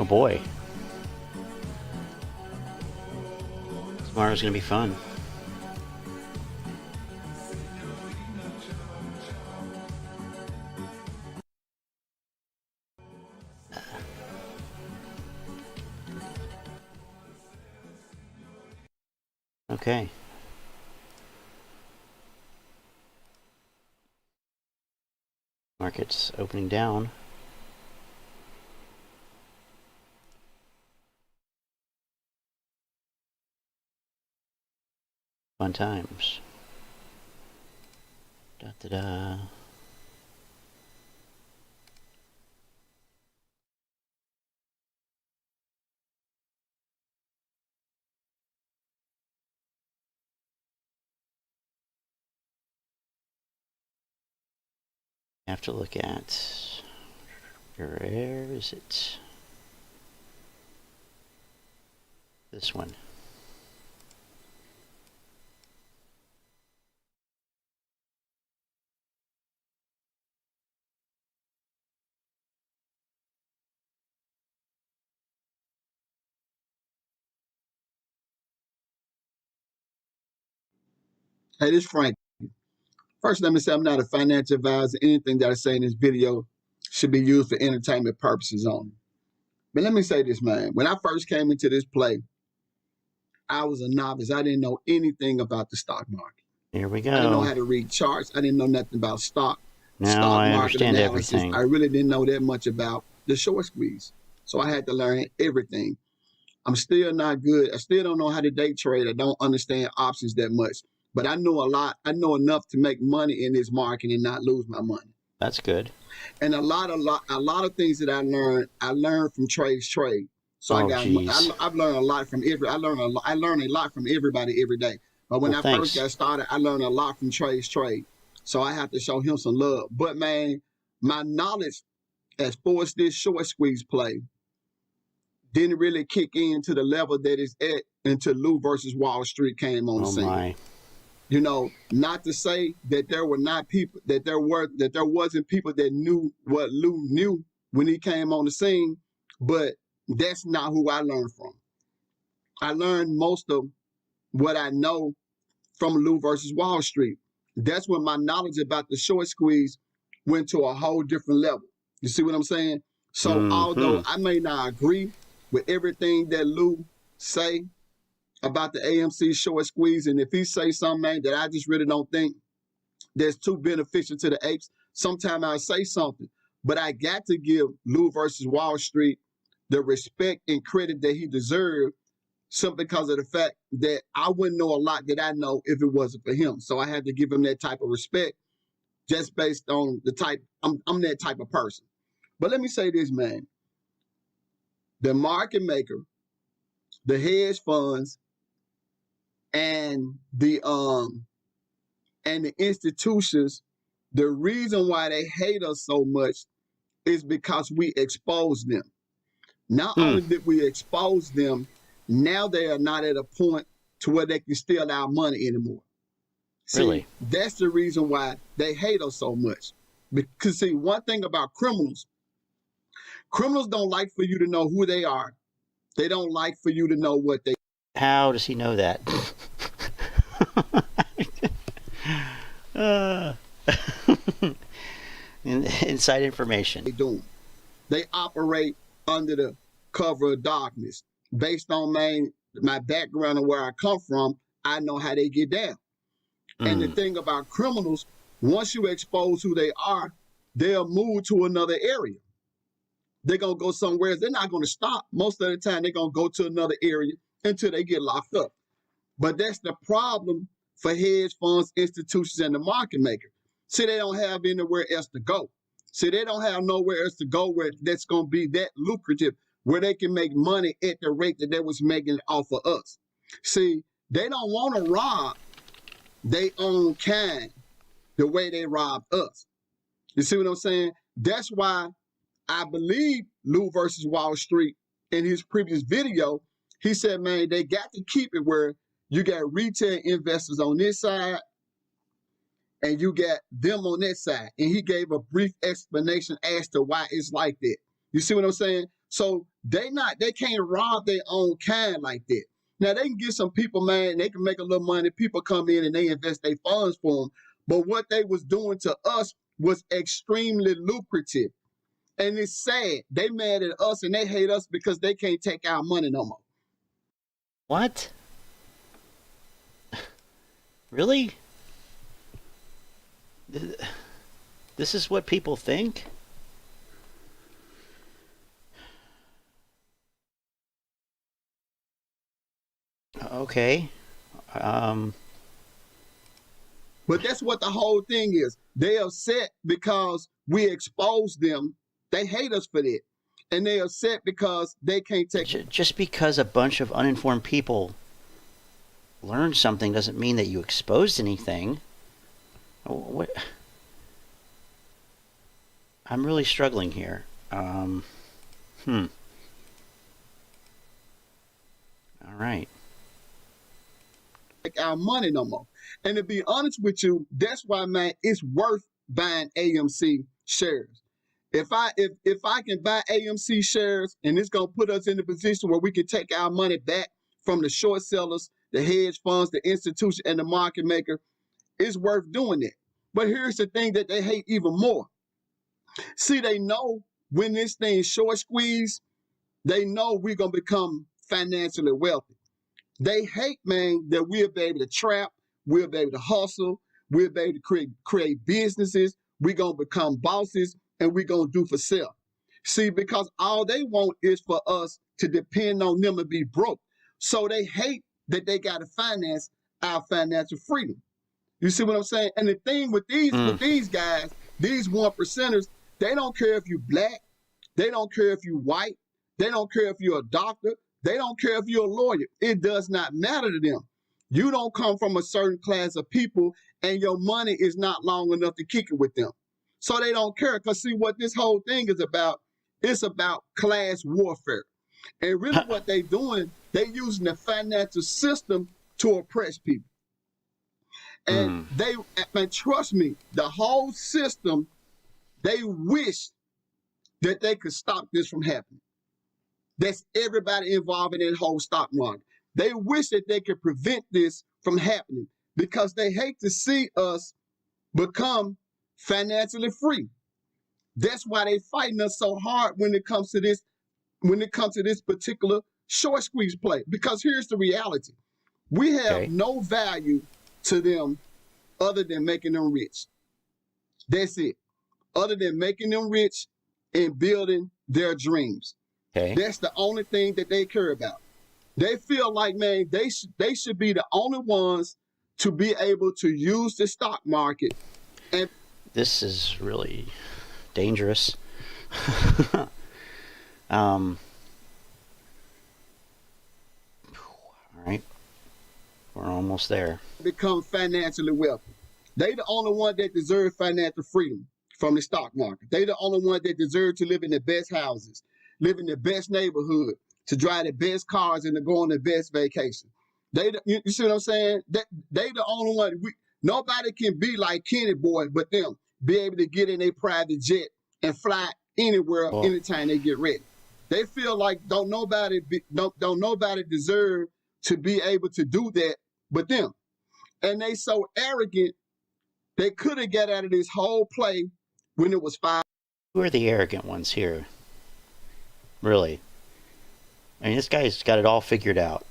Oh boy. Tomorrow's gonna be fun. Okay. Market's opening down. Fun times. Da da da. I have to look at, where is it? This one. Hey, this is Frank. First, let me say I'm not a financial advisor. Anything that I say in this video should be used for entertainment purposes only. But let me say this, man. When I first came into this play, I was a novice. I didn't know anything about the stock market. Here we I didn't know go. how to read charts. I didn't know nothing about Now stock I market understand analysis. everything. I really didn't know that much about the short squeeze. So I had to learn everything. I'm still not good. I still don't know how to day trade. I don't understand options that much. But I know a lot. I know enough to make money in this market and not lose my money. That's good. And a lot of things that I learned from Trades Trade. So Oh, geez. I've learned a lot from I learn a lot from everybody every day. But when Well, I thanks. first got started, I learned a lot from Trades Trade. So I have to show him some love. But man, my knowledge as far as this short squeeze play didn't really kick in to the level that it's at until Lou versus Wall Street came on the Oh scene. my. You know, not to say that there were not people that there wasn't people that knew what Lou knew when he came on the scene, but that's not who I learned from. I learned most of what I know from Lou versus Wall Street. That's when my knowledge about the short squeeze went to a whole different level. You see what I'm saying? So although I may not agree with everything that Lou say about the AMC short squeeze, and if he say something that I just really don't think that's too beneficial to the apes, sometimes I'll say something. But I got to give Lou versus Wall Street the respect and credit that he deserved, simply because of the fact that I wouldn't know a lot that I know if it wasn't for him. So I had to give him that type of respect just based on the type, I'm that type of person. But let me say this, man. The market maker, the hedge funds, and the institutions, the reason why they hate us so much is because we expose them. Not only did we expose them, now they are not at a point to where they can steal our money anymore. See, Really? that's the reason why they hate us so much. Because see, one thing about criminals don't like for you to know who they are. They don't like for you to know what they. How does he know that? Inside information. Doing. They operate under the cover of darkness. Based on my background and where I come from, I know how they get down. And the thing about criminals, once you expose who they are, they'll move to another area. They're going to go somewhere else. They're not going to stop. Most of the time, they're going to go to another area until they get locked up. But that's the problem for hedge funds, institutions, and the market maker. See, they don't have anywhere else to go. See, they don't have nowhere else to go where that's going to be that lucrative, where they can make money at the rate that they was making off of us. See, they don't want to rob their own kind the way they robbed us. You see what I'm saying? That's why I believe Lou versus Wall Street in his previous video, he said, man, they got to keep it where you got retail investors on this side and you got them on that side. And he gave a brief explanation as to why it's like that. You see what I'm saying? So they can't rob their own kind like that. Now they can get some people, man, they can make a little money. People come in and they invest their funds for them. But what they was doing to us was extremely lucrative. And it's sad. They mad at us and they hate us because they can't take our money no more. What? Really? This is what people think? Okay. But that's what the whole thing is. They upset because we expose them. They hate us for that. And they upset because they can't take just because a bunch of uninformed people learned something doesn't mean that you exposed anything. What? I'm really struggling here. All right. our money no more. And to be honest with you, that's why, man, it's worth buying AMC shares. If I can buy AMC shares and it's gonna put us in a position where we can take our money back from the short sellers, the hedge funds, the institution, and the market maker, it's worth doing it. But here's the thing that they hate even more. See, they know when this thing short squeeze, they know we're gonna become financially wealthy. They hate, man, that we'll be able to trap, we'll be able to hustle, we'll be able to create businesses, we're gonna become bosses, and we're gonna do for self. See, because all they want is for us to depend on them and be broke. So they hate that they gotta finance our financial freedom. You see what I'm saying? And the thing with these guys, these 1%ers, they don't care if you're black, they don't care if you're white, they don't care if you're a doctor, they don't care if you're a lawyer. It does not matter to them. You don't come from a certain class of people and your money is not long enough to kick it with them. So they don't care. Because see what this whole thing is about, it's about class warfare. And really what they doing, they using the financial system to oppress people. And they, man, trust me, the whole system, they wish that they could stop this from happening. That's everybody involved in that whole stock market. They wish that they could prevent this from happening because they hate to see us become financially free. That's why they fighting us so hard when it comes to this particular short squeeze play. Because here's the reality. We have no value to them other than making them rich. That's it. Other than making them rich and building their dreams. That's the only thing that they care about. They feel like, man, they should be the only ones to be able to use the stock market. And this is really dangerous. All right. We're almost there. Become financially wealthy. They the only one that deserve financial freedom from the stock market. They the only one that deserve to live in the best houses, live in the best neighborhood, to drive the best cars and to go on the best vacation. You see what I'm saying? They the only one. Nobody can be like Kenny Boy but them, be able to get in a private jet and fly anywhere, anytime they get ready. They feel like don't nobody deserve to be able to do that but them. And they so arrogant, they could have got out of this whole play when it was 5. Who are the arrogant ones here? Really? I mean, this guy's got it all figured out.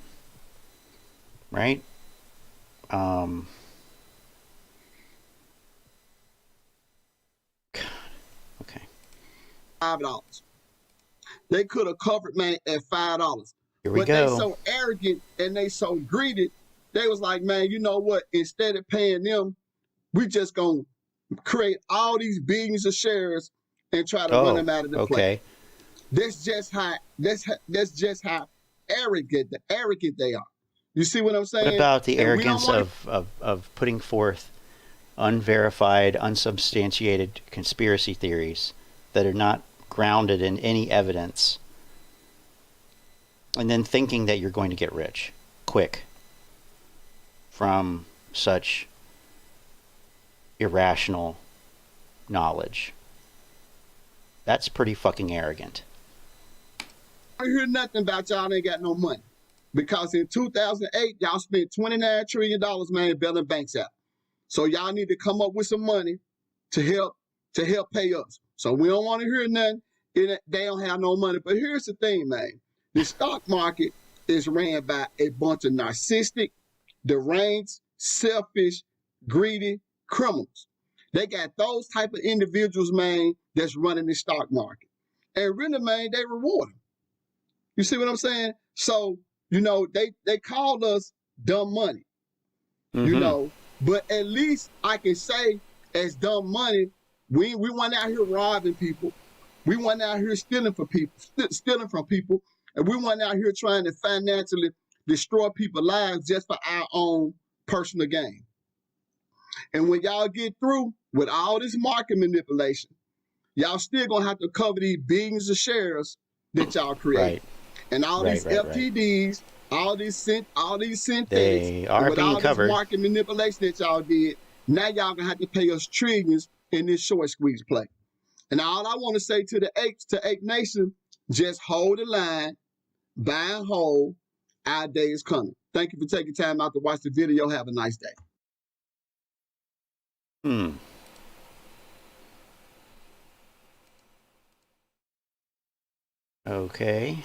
Right? Okay. $5. They could have covered, man, at $5. Here we go. But they so arrogant and they so greedy, they was like, man, you know what? Instead of paying them, we just gonna create all these billions of shares and try to run them out of the play. That's just how arrogant they are. You see what I'm saying? What about the arrogance of putting forth unverified, unsubstantiated conspiracy theories that are not grounded in any evidence, and then thinking that you're going to get rich quick from such irrational knowledge? That's pretty fucking arrogant. I hear nothing about y'all ain't got no money. Because in 2008, y'all spent $29 trillion, man, bailing banks out. So y'all need to come up with some money to help pay us. So we don't want to hear nothing. They don't have no money. But here's the thing, man. The stock market is ran by a bunch of narcissistic, deranged, selfish, greedy criminals. They got those type of individuals, man, that's running the stock market. And really, man, they reward them. You see what I'm saying? So, they called us dumb money, but at least I can say as dumb money, we went out here robbing people. We went out here stealing from people, and we went out here trying to financially destroy people's lives just for our own personal gain. And when y'all get through with all this market manipulation, y'all still gonna have to cover these billions of shares that y'all create. Right. And all these FTDs, all these synthetics, they are with being all covered. This market manipulation that y'all did, now y'all gonna have to pay us trillions in this short squeeze play. And all I want to say to the Ape Nation, just hold the line, buy and hold. Our day is coming. Thank you for taking time out to watch the video. Have a nice day. Okay.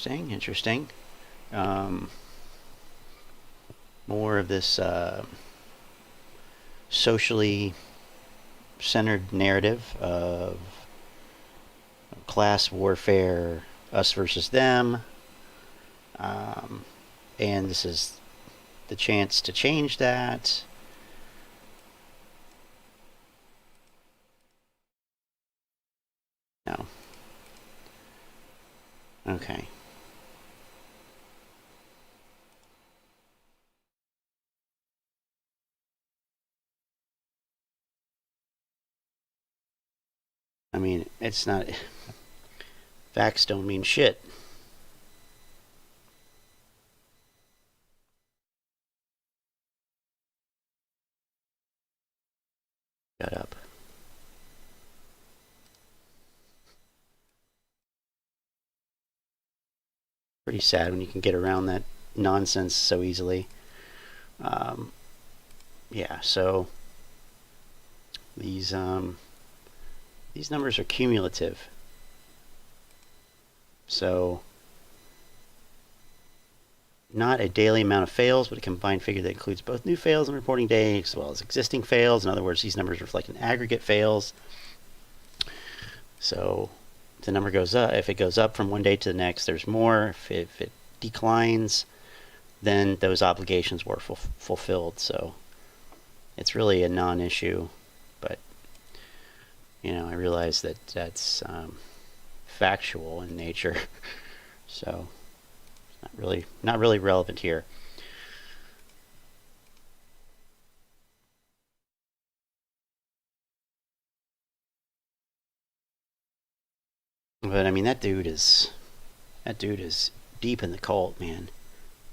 Interesting. More of this socially centered narrative of class warfare, us versus them, and this is the chance to change that. No. Okay. I mean, it's not... Facts don't mean shit. Shut up. Pretty sad when you can get around that nonsense so easily. Yeah, so these numbers are cumulative. So not a daily amount of fails, but a combined figure that includes both new fails and reporting day, as well as existing fails. In other words, these numbers reflect an aggregate fails. So if the number goes up, if it goes up from one day to the next, there's more. If it declines, then those obligations were fulfilled. So it's really a non-issue, but I realize that that's factual in nature, so it's not really relevant here. But I mean, that dude is deep in the cult, man.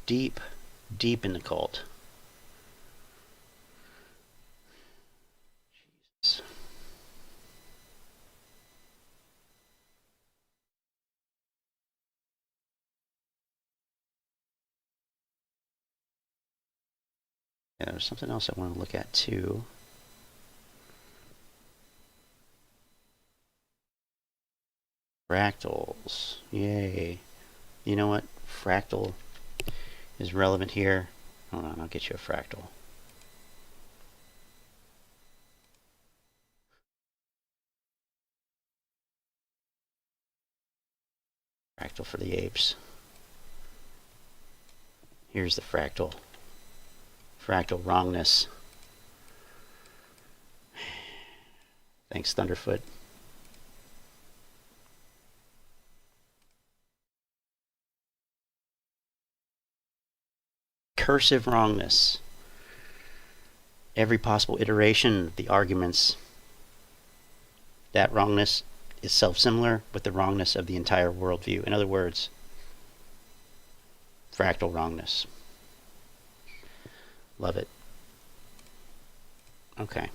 Deep in the cult. Jesus. Yeah, there's something else I want to look at too. Fractals. Yay. You know what? Fractal is relevant here. Hold on, I'll get you a fractal. Fractal for the apes. Here's the fractal. Fractal wrongness. Thanks, Thunderfoot. Cursive wrongness. Every possible iteration of the arguments, that wrongness is self-similar with the wrongness of the entire worldview. In other words, fractal wrongness. Love it. Okay.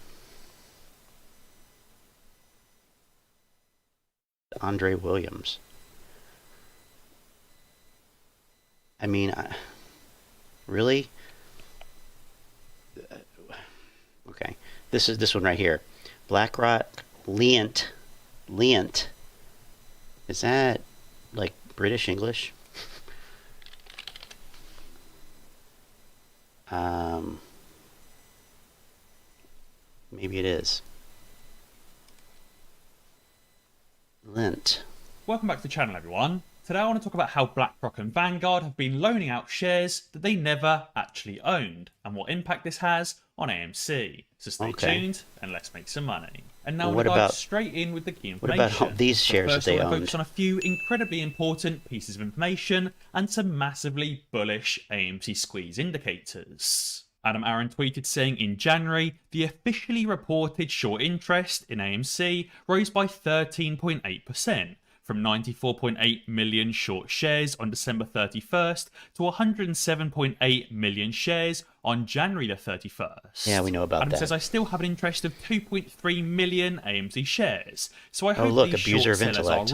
Andre Williams. I mean, really? Okay. This one right here. BlackRock Leant. Is that like British English? Maybe it is. Lint. Welcome back to the channel, everyone. Today I want to talk about how BlackRock and Vanguard have been loaning out shares that they never actually owned and what impact this has on AMC. So stay tuned and let's make some money. And now we'll dive straight in with the key information. What about these shares that they owned? Focus on a few incredibly important pieces of information and some massively bullish AMC squeeze indicators. Adam Aaron tweeted saying in January, the officially reported short interest in AMC rose by 13.8%. From 94.8 million short shares on December 31st to 107.8 million shares on January the 31st. Yeah, we know about Adam that. Says, I still have an interest of 2.3 million AMC shares. So I hope these short sellers are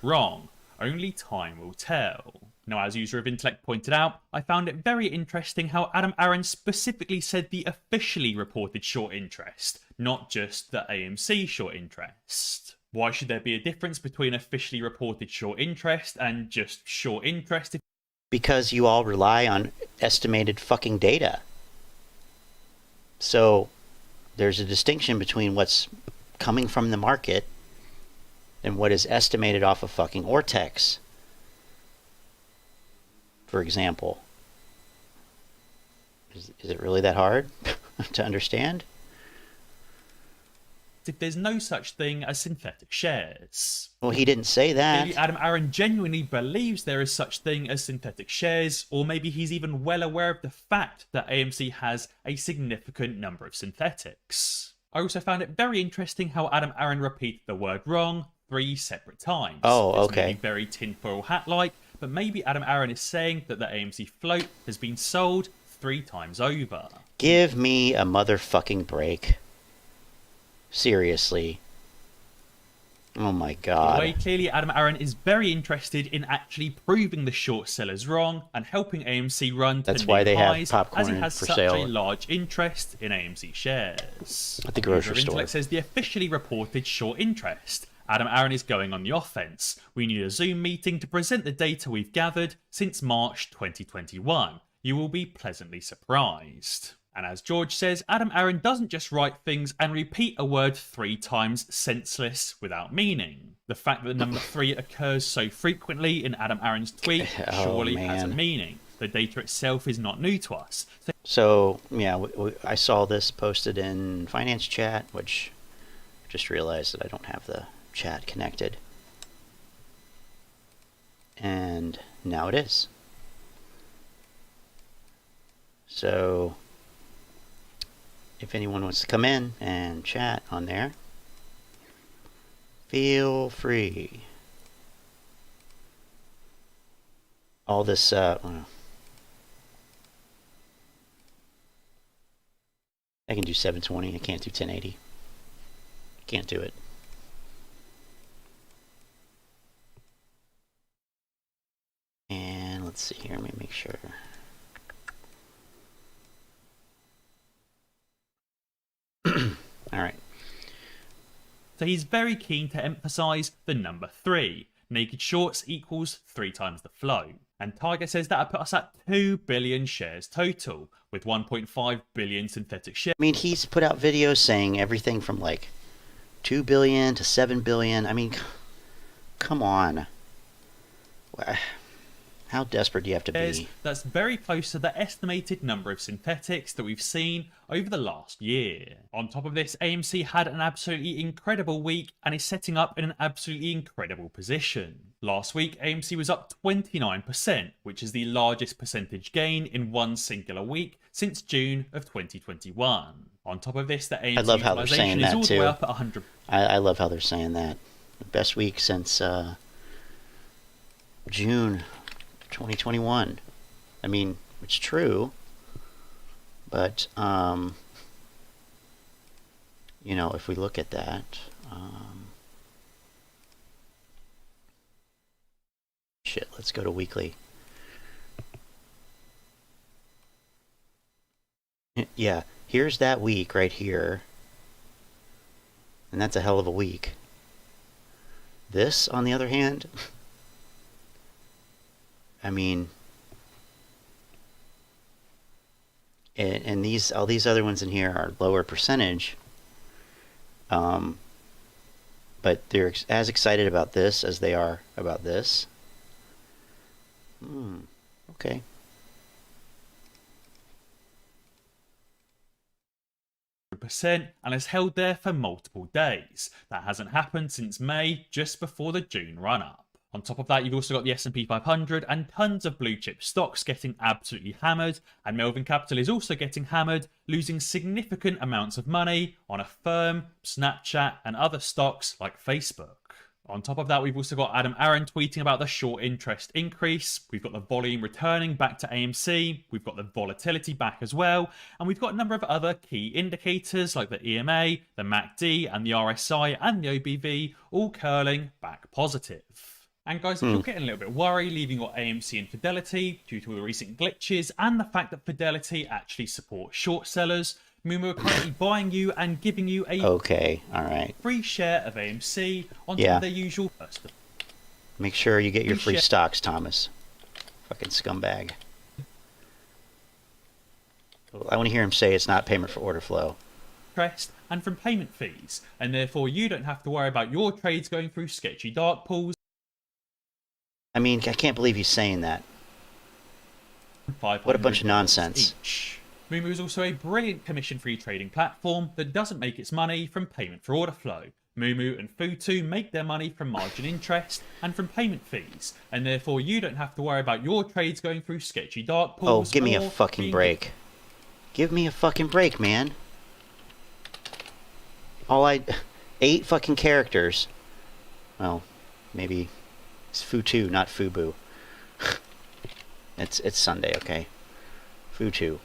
wrong. Only time will tell. Now, as User of Intellect pointed out, I found it very interesting how Adam Aaron specifically said the officially reported short interest, not just the AMC short interest. Why should there be a difference between officially reported short interest and just short interest? Because you all rely on estimated fucking data. So there's a distinction between what's coming from the market and what is estimated off of fucking Ortex. For example. Is it really that hard to understand? If there's no such thing as synthetic shares. Well, he didn't say that. Maybe Adam Aaron genuinely believes there is such thing as synthetic shares, or maybe he's even well aware of the fact that AMC has a significant number of synthetics. I also found it very interesting how Adam Aaron repeated the word wrong 3 separate times. Oh, okay. It's very tinfoil hat-like, but maybe Adam Aaron is saying that the AMC float has been sold 3 times over. Give me a motherfucking break. Seriously. Oh my god. Anyway, clearly Adam Aaron is very interested in actually proving the short sellers wrong and helping AMC run to new highs, as he has such a large interest in AMC shares. At the grocery store. Intellect says the officially reported short interest. Adam Aaron is going on the offense. We need a Zoom meeting to present the data we've gathered since March 2021. You will be pleasantly surprised. And as George says, Adam Aaron doesn't just write things and repeat a word 3 times senseless without meaning. The fact that the number 3 occurs so frequently in Adam Aaron's tweet surely has a meaning. The data itself is not new to us. So yeah, I saw this posted in Finance Chat, which I just realized that I don't have the chat connected. And now it is. So if anyone wants to come in and chat on there, feel free. All this, I can do 720, I can't do 1080. Can't do it. And let's see here, let me make sure. All right. So he's very keen to emphasize the number 3. Naked shorts equals 3 times the flow. And Tiger says that put us at 2 billion shares total, with 1.5 billion synthetic shares. I mean, he's put out videos saying everything from like 2 billion to 7 billion. I mean, come on. How desperate do you have to be? That's very close to the estimated number of synthetics that we've seen over the last year. On top of this, AMC had an absolutely incredible week and is setting up in an absolutely incredible position. Last week, AMC was up 29%, which is the largest percentage gain in one singular week since June of 2021. On top of this, the AMC I love how they're saying utilization is that all the too. way up at 100%. I love how they're saying that. Best week since June 2021. I mean, it's true, but you know, if we look at that, shit, let's go to weekly. Yeah, here's that week right here, and that's a hell of a week. This, on the other hand, I mean, and these, all these other ones in here are lower percentage, but they're as excited about this as they are about this. Okay. Percent and has held there for multiple days. That hasn't happened since May, just before the June run-up. On top of that, you've also got the S&P 500 and tons of blue chip stocks getting absolutely hammered, and Melvin Capital is also getting hammered, losing significant amounts of money on Affirm, Snapchat, and other stocks like Facebook. On top of that, we've also got Adam Aaron tweeting about the short interest increase. We've got the volume returning back to AMC. We've got the volatility back as well. And we've got a number of other key indicators like the EMA, the MACD, and the RSI and the OBV all curling back positive. And guys, if you're getting a little bit worried leaving your AMC and Fidelity due to the recent glitches and the fact that Fidelity actually supports short sellers, Moomoo are currently buying you and giving you a free share of AMC on top of their usual first. Make sure you get your free stocks, Thomas. Fucking scumbag. I want to hear him say it's not payment for order flow. Interest and from payment fees, and therefore you don't have to worry about your trades going through sketchy dark pools. I mean, I can't believe he's saying that. What a bunch of nonsense. Moomoo is also a brilliant commission-free trading platform that doesn't make its money from payment for order flow. Moomoo and Futu make their money from margin interest and from payment fees, and therefore you don't have to worry about your trades going through sketchy dark pools. Oh, give me a fucking break. Give me a fucking break, man. 8 fucking characters. Well, maybe it's Futu, not Fubu. It's Sunday, okay? Futu.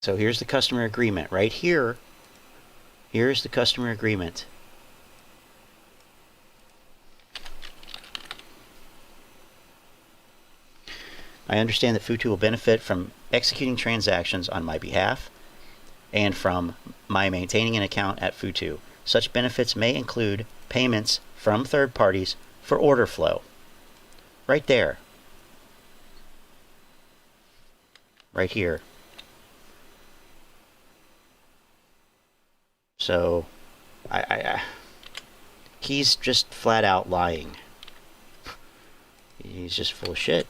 So here's the customer agreement. Right here, here's the customer agreement. I understand that Futu will benefit from executing transactions on my behalf and from my maintaining an account at Futu. Such benefits may include payments from third parties for order flow. Right there. Right here. So, he's just flat out lying. He's just full of shit.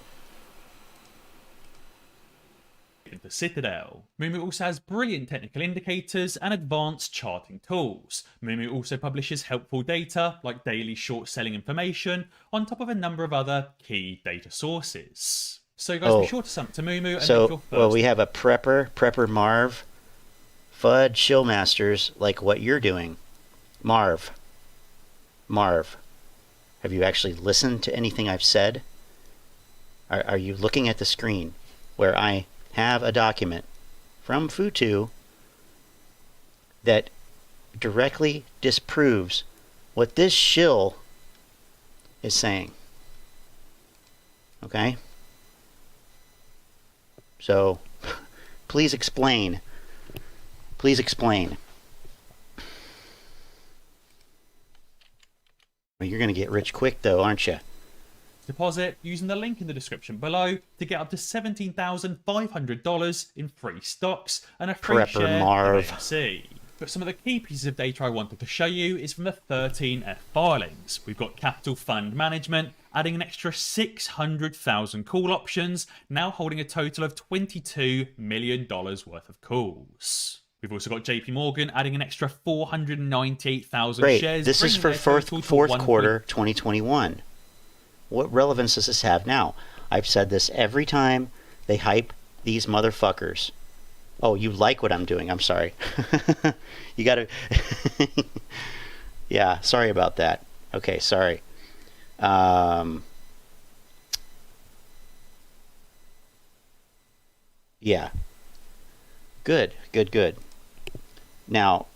The Citadel. Moomoo also has brilliant technical indicators and advanced charting tools. Moomoo also publishes helpful data like daily short selling information on top of a number of other key data sources. So guys, be sure to sub to Moomoo and so, make your first. Well, we have a Prepper Marv, FUD Shillmasters, like what you're doing. Marv, have you actually listened to anything I've said? Are you looking at the screen where I have a document from Futu that directly disproves what this shill is saying? Okay? So, please explain. Please explain. Well, you're going to get rich quick, though, aren't you? Deposit using the link in the description below to get up to $17,500 in free stocks and a free share of AMC. But some of the key pieces of data I wanted to show you is from the 13F filings. We've got Capital Fund Management adding an extra 600,000 call options, now holding a total of $22 million worth of calls. We've also got JP Morgan adding an extra 498,000 shares. This is for fourth quarter 2021. What relevance does this have now? I've said this every time they hype these motherfuckers. Oh, you like what I'm doing. I'm sorry. You got to. Yeah, sorry about that. Okay, sorry. Yeah. Good, good, good. Now,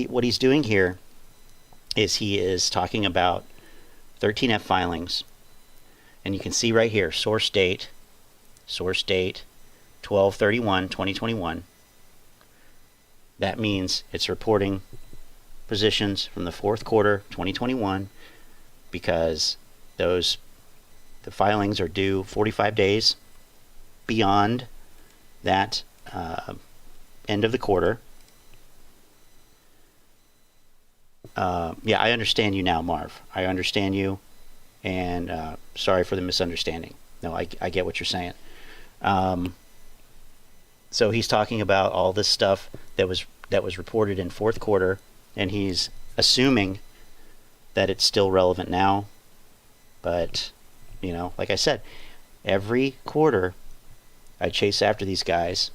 what he's doing here is he is talking about 13F filings, and you can see right here, source date 12/31/2021. That means it's reporting positions from the fourth quarter 2021 because the filings are due 45 days beyond that end of the quarter. Yeah, I understand you now, Marv. I understand you, and sorry for the misunderstanding. No, I get what you're saying. So he's talking about all this stuff that was reported in fourth quarter, and he's assuming that it's still relevant now. But, like I said, every quarter I chase after these guys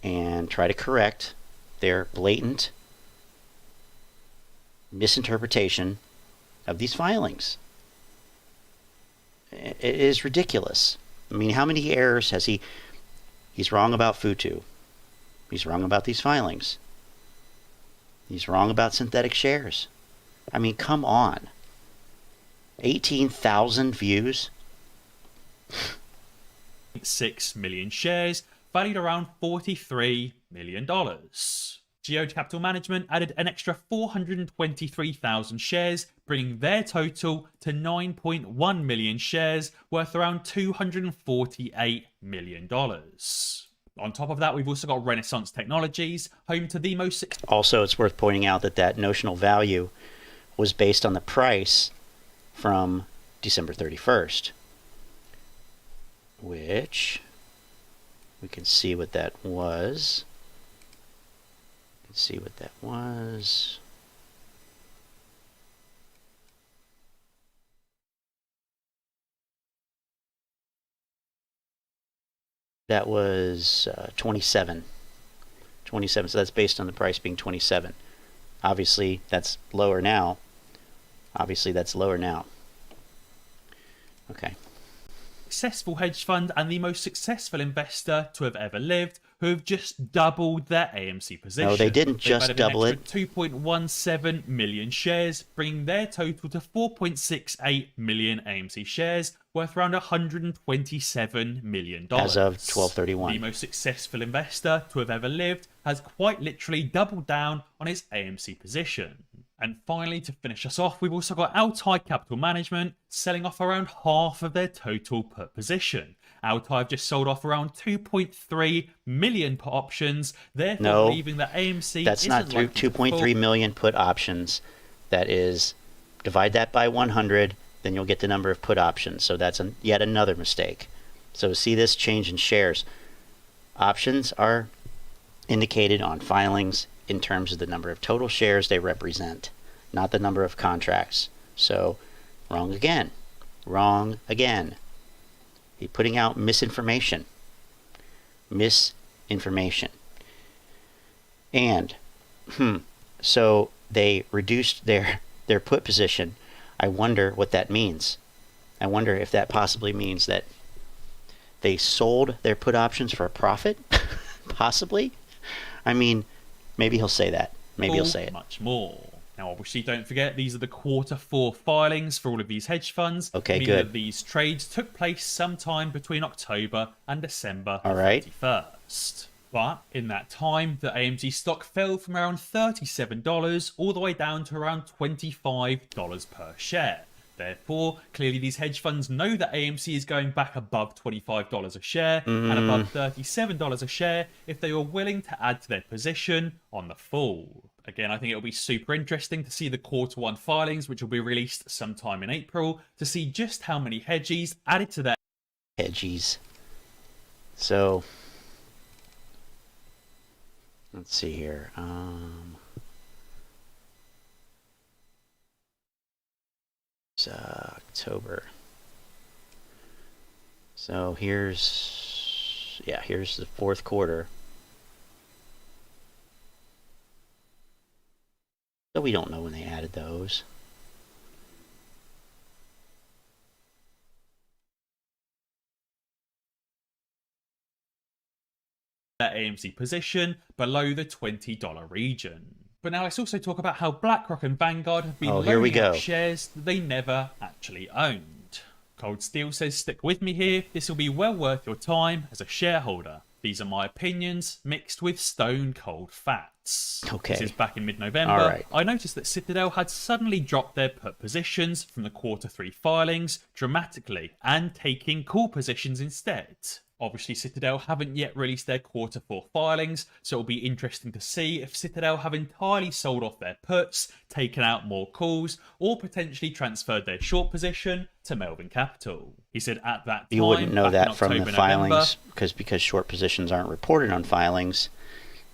and try to correct their blatant misinterpretation of these filings. It is ridiculous. I mean, how many errors has he? He's wrong about Futu. He's wrong about these filings. He's wrong about synthetic shares. I mean, come on. 18,000 views? 6 million shares, valued around $43 million. Geode Capital Management added an extra 423,000 shares, bringing their total to 9.1 million shares, worth around $248 million. On top of that, we've also got Renaissance Technologies, home to the most... Also, it's worth pointing out that notional value was based on the price from December 31st, which we can see what that was. See what that was. That was 27. 27, so that's based on the price being 27. Obviously, that's lower now. Okay. Successful hedge fund and the most successful investor to have ever lived, who have just doubled their AMC position. No, they didn't just double it. 2.17 million shares, bringing their total to 4.68 million AMC shares, worth around $127 million. As of 12/31. The most successful investor to have ever lived has quite literally doubled down on his AMC position. And finally, to finish us off, we've also got Altai Capital Management selling off around half of their total put position. Altai have just sold off around 2.3 million put options, therefore leaving the AMC... That's not 2.3 million put options. That is, divide that by 100, then you'll get the number of put options. So that's yet another mistake. So see this change in shares. Options are indicated on filings in terms of the number of total shares they represent, not the number of contracts. So, wrong again. Wrong again. He's putting out misinformation. Misinformation. And, so they reduced their put position. I wonder what that means. I wonder if that possibly means that they sold their put options for a profit? Possibly? I mean, maybe he'll say that. Maybe he'll say it. Much more. Now, obviously, don't forget, these are the Q4 filings for all of these hedge funds. Okay, meaning good. That these trades took place sometime between October and December 31st. But in that time, the AMC stock fell from around $37 all the way down to around $25 per share. Therefore, clearly these hedge funds know that AMC is going back above $25 a share and above $37 a share if they were willing to add to their position on the fall. Again, I think it'll be super interesting to see the Q1 filings, which will be released sometime in April, to see just how many hedgies added to their... Hedgies. So, let's see here. It's October. So here's Yeah, here's the fourth quarter. So we don't know when they added those. Their AMC position below the $20 region. But now let's also talk about how BlackRock and Vanguard have been Here we loaning out go. shares that they never actually owned. Cold Steel says, stick with me here, this will be well worth your time as a shareholder. These are my opinions mixed with stone cold facts. Okay. This is back in mid-November. All right. I noticed that Citadel had suddenly dropped their put positions from the Q3 filings dramatically and taking call positions instead. Obviously, Citadel haven't yet released their Q4 filings, so it'll be interesting to see if Citadel have entirely sold off their puts, taken out more calls, or potentially transferred their short position to Melvin Capital. He said at that time, You wouldn't know back in that from October, the filings November, because short positions aren't reported on filings.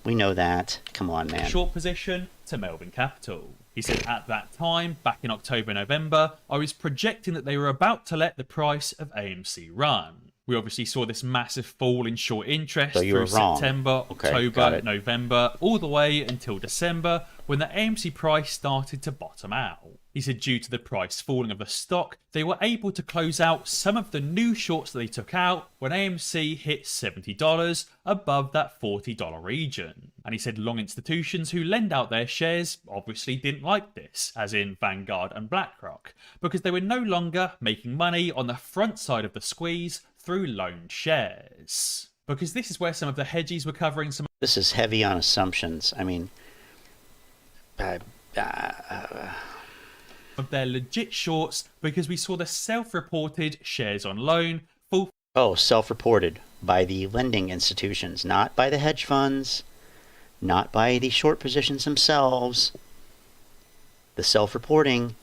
We know that. Come on, man. short position to Melvin Capital. He said at that time, back in October, November, I was projecting that they were about to let the price of AMC run. We obviously saw this massive fall in short interest So you through were wrong. September, Okay, got October, it. November, all the way until December, when the AMC price started to bottom out. He said due to the price falling of the stock, they were able to close out some of the new shorts that they took out when AMC hit $70 above that $40 region. And he said long institutions who lend out their shares obviously didn't like this, as in Vanguard and BlackRock, because they were no longer making money on the front side of the squeeze through loaned shares. Because this is where some of the hedgies were covering some This is heavy on assumptions. I mean, of their legit shorts, because we saw the self-reported shares on loan fall self-reported by the lending institutions, not by the hedge funds, not by the short positions themselves. The self-reporting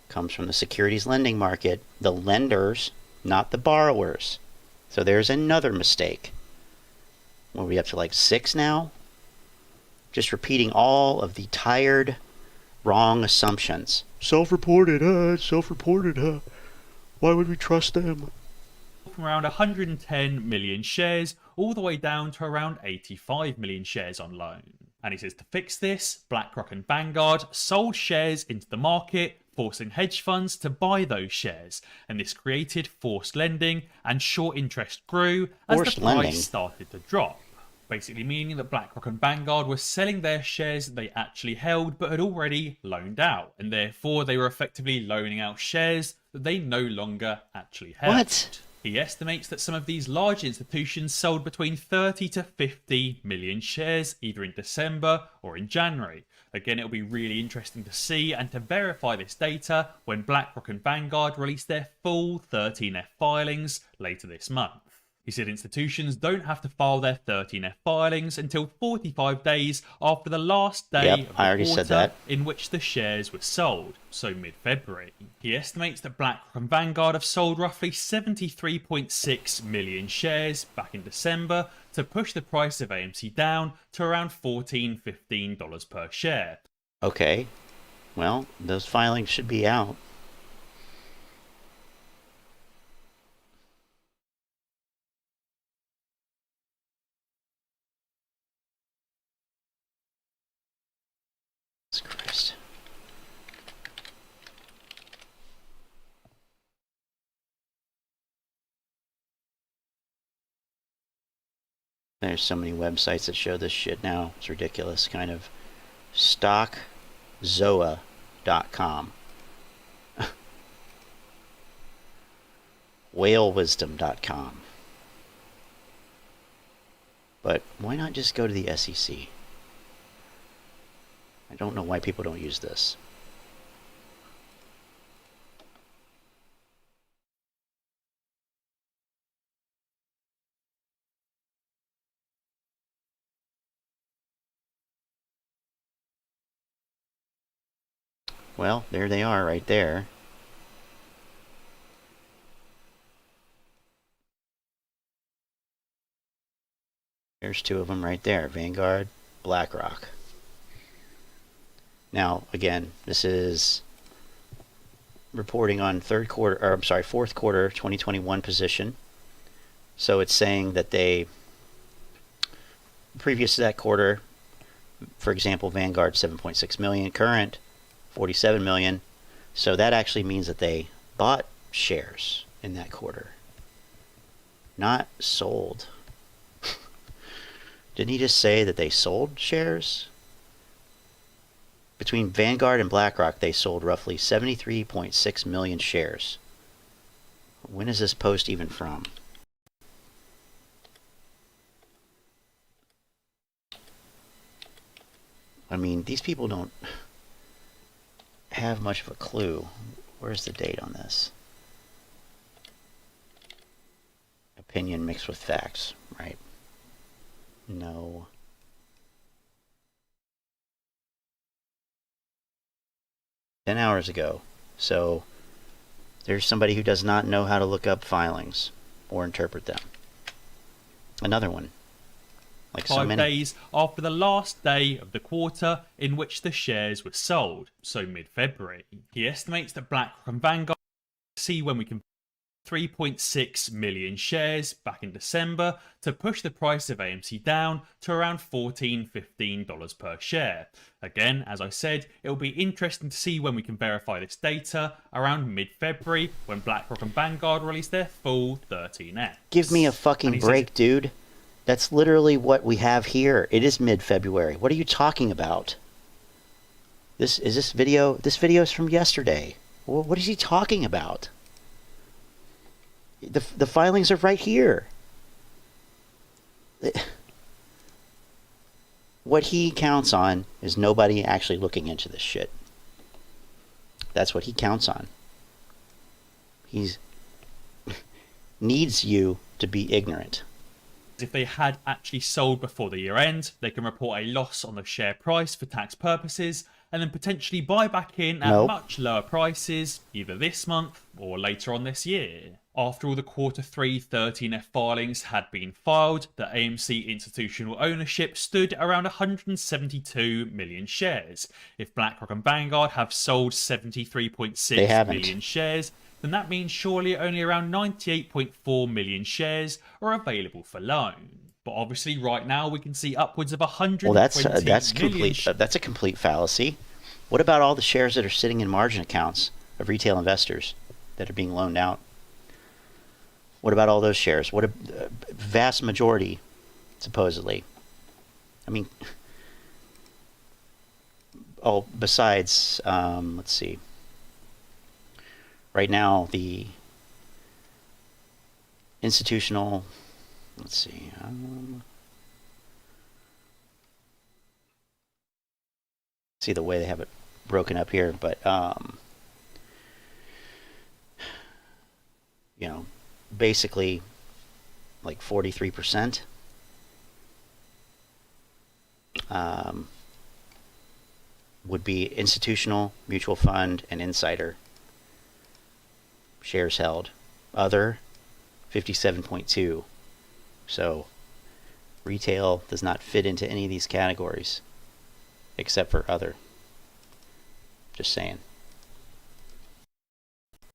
comes from the securities lending market, the lenders, not the borrowers. So there's another mistake. What are we up to, like 6 now? Just repeating all of the tired, wrong assumptions. Self-reported, self-reported, Why would we trust them? from around 110 million shares all the way down to around 85 million shares on loan. And he says to fix this, BlackRock and Vanguard sold shares into the market, forcing hedge funds to buy those shares, and this created forced lending, and short interest grew as Forced the price lending? started to drop. Basically meaning that BlackRock and Vanguard were selling their shares that they actually held but had already loaned out, and therefore they were effectively loaning out shares that they no longer actually held. What? He estimates that some of these large institutions sold between 30 to 50 million shares either in December or in January. Again, it'll be really interesting to see and to verify this data when BlackRock and Vanguard release their full 13F filings later this month. He said institutions don't have to file their 13F filings until 45 days after the last day Yep, of I the already said quarter that. in which the shares were sold, so mid-February. He estimates that BlackRock and Vanguard have sold roughly 73.6 million shares back in December to push the price of AMC down to around $14, $15 per share. Okay. Well, those filings should be out. Jesus Christ. There's so many websites that show this shit now. It's ridiculous. Kind of stockzoa.com. whalewisdom.com. But why not just go to the SEC? I don't know why people don't use this. Well, there they are right there. There's two of them right there, Vanguard, BlackRock. Now, again, this is reporting on fourth quarter 2021 position. So it's saying that they previous to that quarter, for example, Vanguard 7.6 million, current 47 million. So that actually means that they bought shares in that quarter, not sold. Didn't he just say that they sold shares? Between Vanguard and BlackRock, they sold roughly 73.6 million shares. When is this post even from? I mean, these people don't have much of a clue. Where's the date on this? Opinion mixed with facts, right? No. "10 hours ago." So there's somebody who does not know how to look up filings or interpret them. Another one. Like so 5 many. days after the last day of the quarter in which the shares were sold, so mid-February. He estimates that BlackRock and Vanguard see when we can 3.6 million shares back in December to push the price of AMC down to around $14-15 per share. Again, as I said, it will be interesting to see when we can verify this data around mid-February when BlackRock and Vanguard release their full 13X. Give me a fucking break, dude. That's literally what we have here. It is mid-February. What are you talking about? This video is from yesterday. What is he talking about? The filings are right here. What he counts on is nobody actually looking into this shit. That's what he counts on. He's needs you to be ignorant. If they had actually sold before the year end, they can report a loss on the share price for tax purposes and then potentially buy back in at much lower prices either this month or later on this year. After all the Q3 13F filings had been filed, the AMC institutional ownership stood around 172 million shares. If BlackRock and Vanguard have sold 73.6 million shares, then that means surely only around 98.4 million shares are available for loan. But obviously right now we can see upwards of 120 million. That's a complete fallacy. What about all the shares that are sitting in margin accounts of retail investors that are being loaned out? What about all those shares? What a vast majority, supposedly. I mean, besides, let's see. Right now, the institutional, let's see. See the way they have it broken up here, but you know, basically like 43% would be institutional, mutual fund, and insider shares held. Other 57.2. So retail does not fit into any of these categories except for other. Just saying.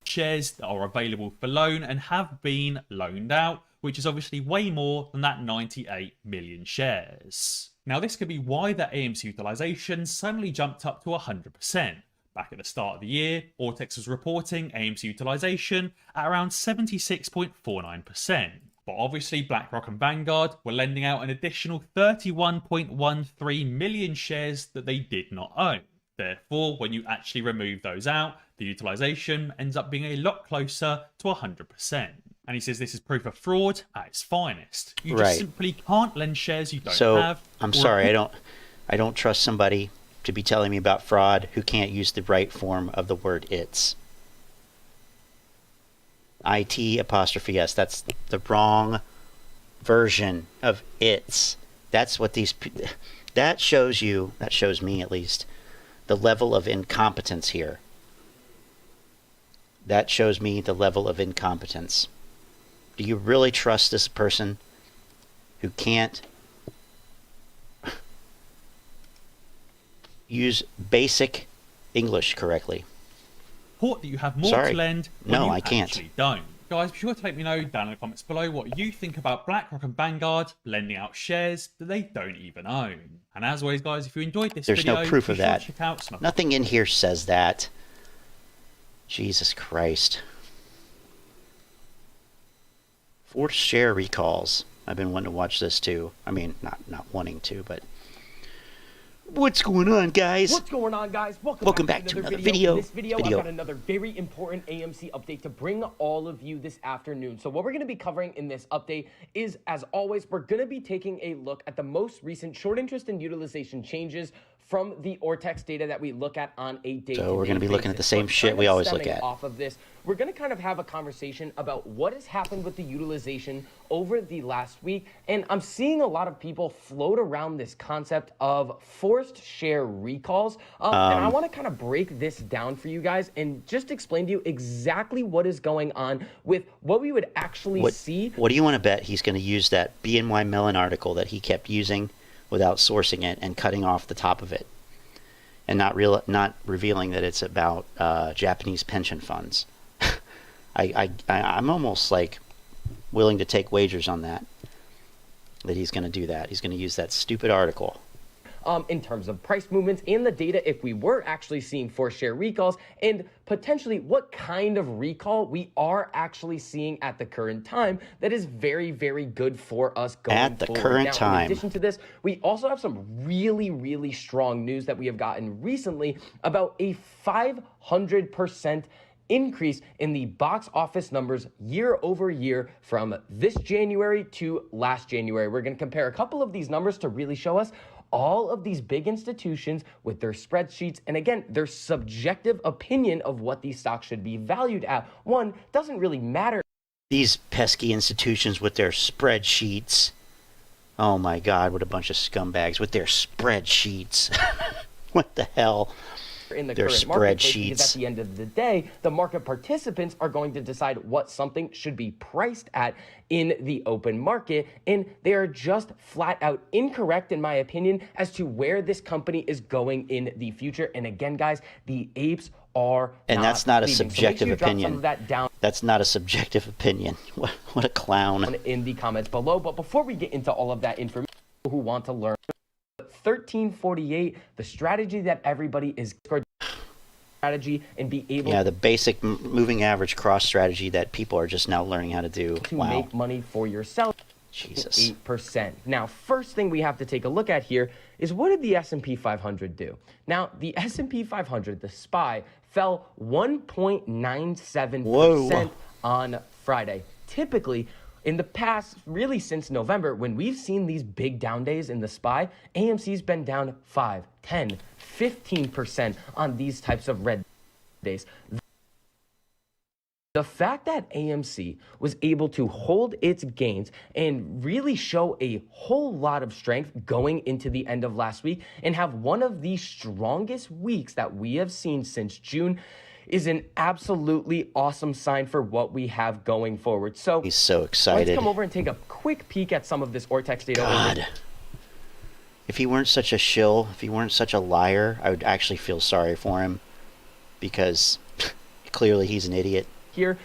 Shares that are available for loan and have been loaned out, which is obviously way more than that 98 million shares. Now this could be why the AMC utilization suddenly jumped up to 100%. Back at the start of the year, Ortex was reporting AMC utilization at around 76.49%. But obviously BlackRock and Vanguard were lending out an additional 31.13 million shares that they did not own. Therefore, when you actually remove those out, the utilization ends up being a lot closer to 100%. And he says this is proof of fraud at its finest. You just simply can't lend shares you don't have. I'm sorry, I don't trust somebody to be telling me about fraud who can't use the right form of the word it's. IT apostrophe S. That's the wrong version of it's. That's what these... That shows you, that shows me at least, the level of incompetence here. That shows me the level of incompetence. Do you really trust this person who can't use basic English correctly? Report that you have more to lend when you I can't. actually don't. Guys, be sure to let me know down in the comments below what you think about BlackRock and Vanguard lending out shares that they don't even own. And as always, guys, if you enjoyed this There's video, no proof be of sure that. to check out some Nothing in here says that. Jesus Christ. Forced share recalls. I've been wanting to watch this too. I mean, not wanting to, but... What's going on, guys? What's going on, guys? Welcome back to another video. In this video, I've got another very important AMC update to bring all of you this afternoon. So what we're going to be covering in this update is, as always, we're going to be taking a look at the most recent short interest and utilization changes from the Ortex data that we look at on a day-to-day So we're going to be looking at the same basis. shit we always look at. Off of this, we're going to kind of have a conversation about what has happened with the utilization over the last week. And I'm seeing a lot of people float around this concept of forced share recalls. And I want to kind of break this down for you guys and just explain to you exactly what is going on with what we would actually see. What do you want to bet he's going to use that BNY Mellon article that he kept using without sourcing it and cutting off the top of it, and not revealing that it's about Japanese pension funds? I'm almost like willing to take wagers on that he's going to do that. He's going to use that stupid article. In terms of price movements and the data, if we were actually seeing forced share recalls, and potentially what kind of recall we are actually seeing at the current time that is very, very good for us going at the forward. current time. In addition to this, we also have some really, really strong news that we have gotten recently about a 500% increase in the box office numbers year over year from this January to last January. We're going to compare a couple of these numbers to really show us all of these big institutions with their spreadsheets, and again, their subjective opinion of what these stocks should be valued at. One, doesn't really matter. These pesky institutions with their spreadsheets. Oh my God, what a bunch of scumbags with their spreadsheets. What the hell? In the their current marketplace, because spreadsheets. at the end of the day, the market participants are going to decide what something should be priced at in the open market, and they are just flat out incorrect, in my opinion, as to where this company is going in the future. And again, guys, the apes are and that's not a leaving. subjective So make sure you drop opinion. some of that down. That's not a subjective opinion. What a clown. In the comments below. But before we get into all of that information, who want to learn 1348, the strategy that everybody is strategy and be able the basic moving average cross strategy that people are just now learning how to do. to Wow. make money for yourself. Jesus. 8%. Now, first thing we have to take a look at here is, what did the S&P 500 do? Now, the S&P 500, the SPY, fell 1.97% on Friday. Typically, in the past, really since November, when we've seen these big down days in the SPY, AMC's been down 5, 10, 15% on these types of red days. The fact that AMC was able to hold its gains and really show a whole lot of strength going into the end of last week and have one of the strongest weeks that we have seen since June is an absolutely awesome sign for what we have going forward. So He's so excited. let's come over and take a quick peek at some of this Ortex data. God. If he weren't such a shill, if he weren't such a liar, I would actually feel sorry for him, because clearly he's an idiot. Here,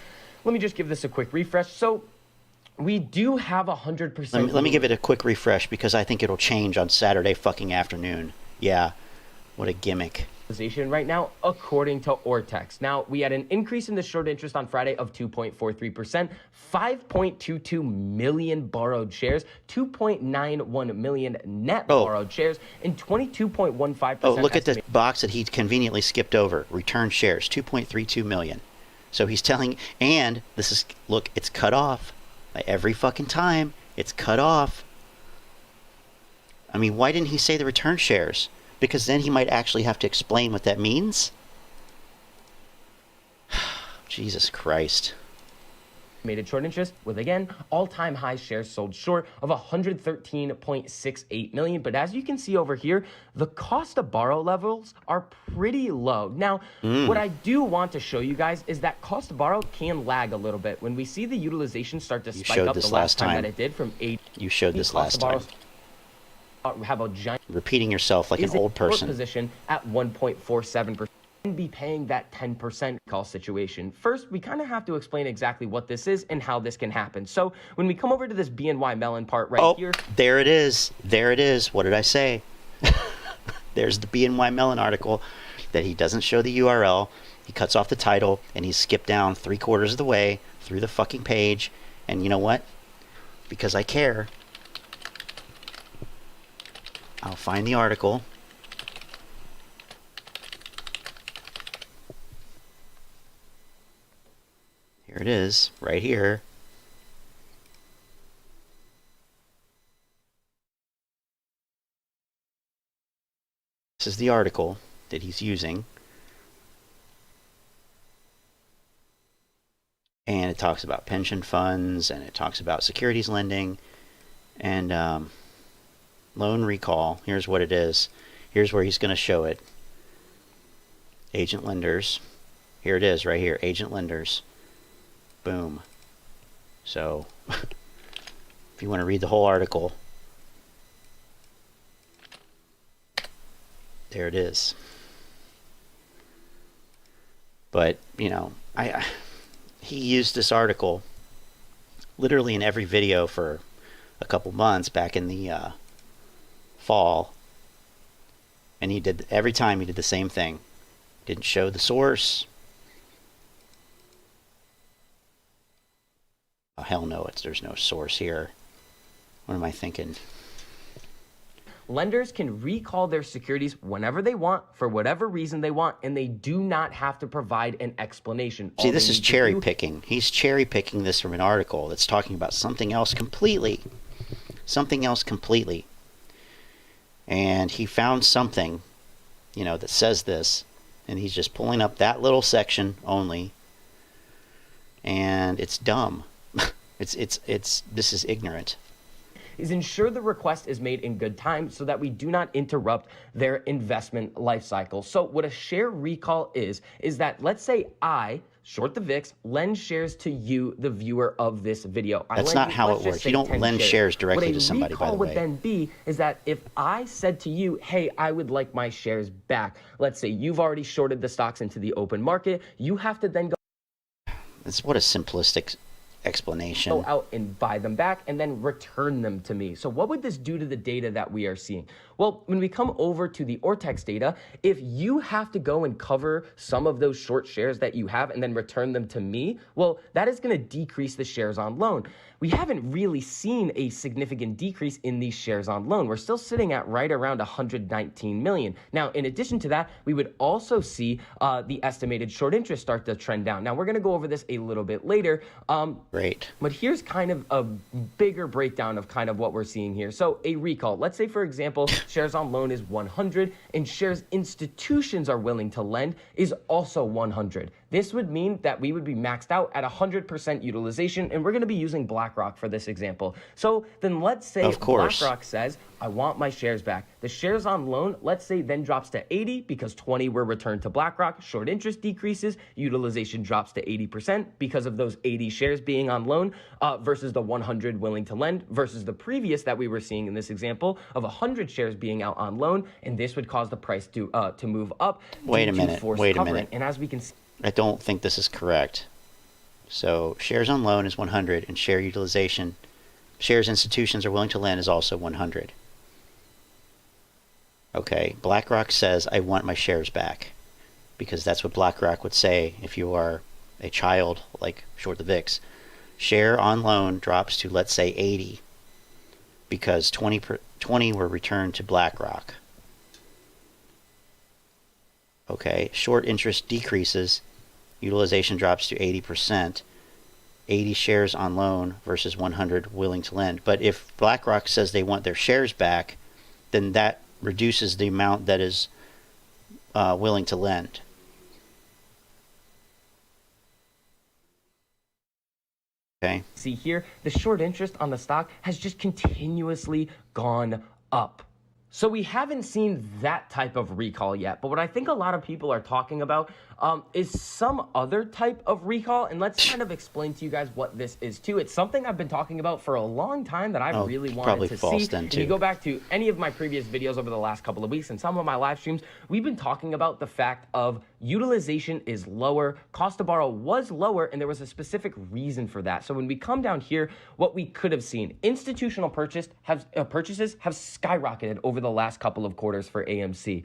let me just give this a quick refresh. So we do have 100%. Let me give it a quick refresh, because I think it'll change on Saturday fucking afternoon. Yeah, what a gimmick. Right now, according to Ortex. Now, we had an increase in the short interest on Friday of 2.43%, 5.22 million borrowed shares, 2.91 million net borrowed shares, and 22.15%. Oh, look at this box that he conveniently skipped over. Return shares, 2.32 million. So he's telling, and this is, look, it's cut off. Like every fucking time, it's cut off. I mean, why didn't he say the return shares? Because then he might actually have to explain what that means. Jesus Christ. Estimated short interest with, again, all-time high shares sold short of 113.68 million. But as you can see over here, the cost to borrow levels are pretty low. Now, what I do want to show you guys is that cost to borrow can lag a little bit. When we see the utilization start to spike up the last time that it did from 8, you showed this last time. Have a giant Repeating yourself like an old person. position at 1.47%. be paying that 10% call situation. First, we kind of have to explain exactly what this is and how this can happen. So when we come over to this BNY Mellon part right here. There it is. There it is. What did I say? There's the BNY Mellon article that he doesn't show the URL. He cuts off the title and he's skipped down 3/4 of the way through the fucking page. And you know what? Because I care, I'll find the article. Here it is, right here. This is the article that he's using. And it talks about pension funds, and it talks about securities lending, and loan recall. Here's what it is. Here's where he's going to show it. Agent lenders. Here it is, right here. Agent lenders. Boom. So, if you want to read the whole article, there it is. But, you know, he used this article literally in every video for a couple months back in the fall. And he did, every time he did the same thing. Didn't show the source. Oh, hell no, there's no source here. What am I thinking? Lenders can recall their securities whenever they want, for whatever reason they want, and they do not have to provide an explanation. See, this is cherry picking. He's cherry picking this from an article that's talking about something else completely. Something else completely. And he found something, you know, that says this, and he's just pulling up that little section only. And it's dumb. This is ignorant. Is ensure the request is made in good time so that we do not interrupt their investment life cycle. So what a share recall is that, let's say I, short the VIX, lend shares to you, the viewer of this video. That's not how it works. You don't lend shares directly to somebody, by the way. What a recall would then be is that if I said to you, hey, I would like my shares back. Let's say you've already shorted the stocks into the open market. You have to then go. That's what a simplistic explanation. Go out and buy them back and then return them to me. So what would this do to the data that we are seeing? Well, when we come over to the Ortex data, if you have to go and cover some of those short shares that you have and then return them to me, well, that is going to decrease the shares on loan. We haven't really seen a significant decrease in these shares on loan. We're still sitting at right around 119 million. Now, in addition to that, we would also see the estimated short interest start to trend down. Now, we're going to go over this a little bit later. Great. But here's kind of a bigger breakdown of kind of what we're seeing here. So a recall, let's say, for example, shares on loan is 100 and shares institutions are willing to lend is also 100. This would mean that we would be maxed out at 100% utilization, and we're going to be using BlackRock for this example. So then let's say BlackRock says, I want my shares back. The shares on loan, let's say, then drops to 80 because 20 were returned to BlackRock. Short interest decreases. Utilization drops to 80% because of those 80 shares being on loan versus the 100 willing to lend versus the previous that we were seeing in this example of 100 shares being out on loan. And this would cause the price to move up. Wait a minute. Wait a minute. And as we can see, I don't think this is correct. So shares on loan is 100 and share utilization, shares institutions are willing to lend is also 100. Okay, BlackRock says I want my shares back because that's what BlackRock would say if you are a child like short the VIX. Share on loan drops to, let's say, 80 because 20 were returned to BlackRock. Okay, short interest decreases, utilization drops to 80%, 80 shares on loan versus 100 willing to lend. But if BlackRock says they want their shares back, then that reduces the amount that is willing to lend. Okay. See here, the short interest on the stock has just continuously gone up. So we haven't seen that type of recall yet, but what I think a lot of people are talking about is some other type of recall, and let's kind of explain to you guys what this is too. It's something I've been talking about for a long time that I really wanted to see. If you go back to any of my previous videos over the last couple of weeks and some of my live streams, we've been talking about the fact of utilization is lower, cost to borrow was lower, and there was a specific reason for that. So when we come down here, what we could have seen, institutional purchases have skyrocketed over the last couple of quarters for AMC.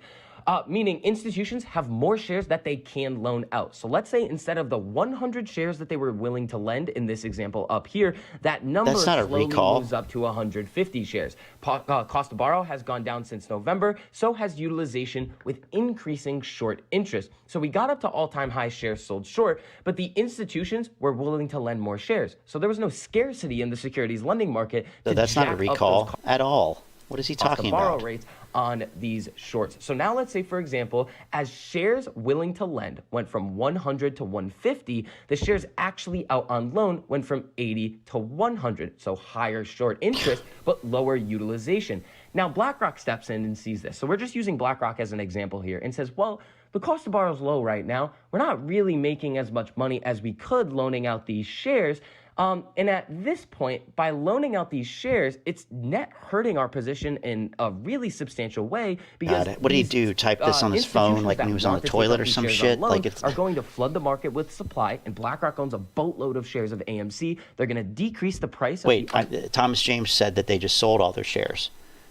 Meaning institutions have more shares that they can loan out. So let's say instead of the 100 shares that they were willing to lend in this example up here, that number slowly moves up to 150 shares. Cost to borrow has gone down since November, so has utilization with increasing short interest. So we got up to all-time high shares sold short, but the institutions were willing to lend more shares. So there was no scarcity in the securities lending market. So that's not a recall at all. What is he talking about? Borrow rates on these shorts. So now let's say, for example, as shares willing to lend went from 100 to 150, the shares actually out on loan went from 80 to 100. So higher short interest, but lower utilization. Now BlackRock steps in and sees this. So we're just using BlackRock as an example here and says, well, the cost to borrow is low right now. We're not really making as much money as we could loaning out these shares. And at this point, by loaning out these shares, it's net hurting our position in a really substantial way. Because what did he do? Type this on his phone like when he was on the toilet or some shit? Like are going to flood the market with supply, and BlackRock owns a boatload of shares of AMC. They're going to decrease the price. Wait, Thomas James said that they just sold all their shares.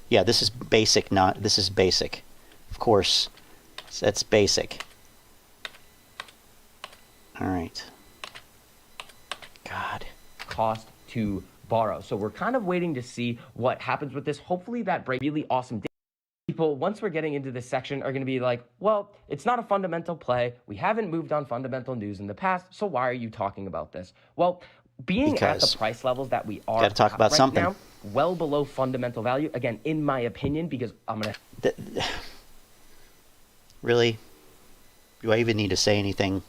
Yeah, this is basic. This is basic. Of course, that's basic. All right. God. Cost to borrow. So we're kind of waiting to see what happens with this. Hopefully that breaks really awesome. People, once we're getting into this section, are going to be like, well, it's not a fundamental play. We haven't moved on fundamental news in the past, so why are you talking about this? Well, being at the price levels that we are got to talk about right something now, well below fundamental value, again, in my opinion, because I'm going to... Really? Do I even need to say anything?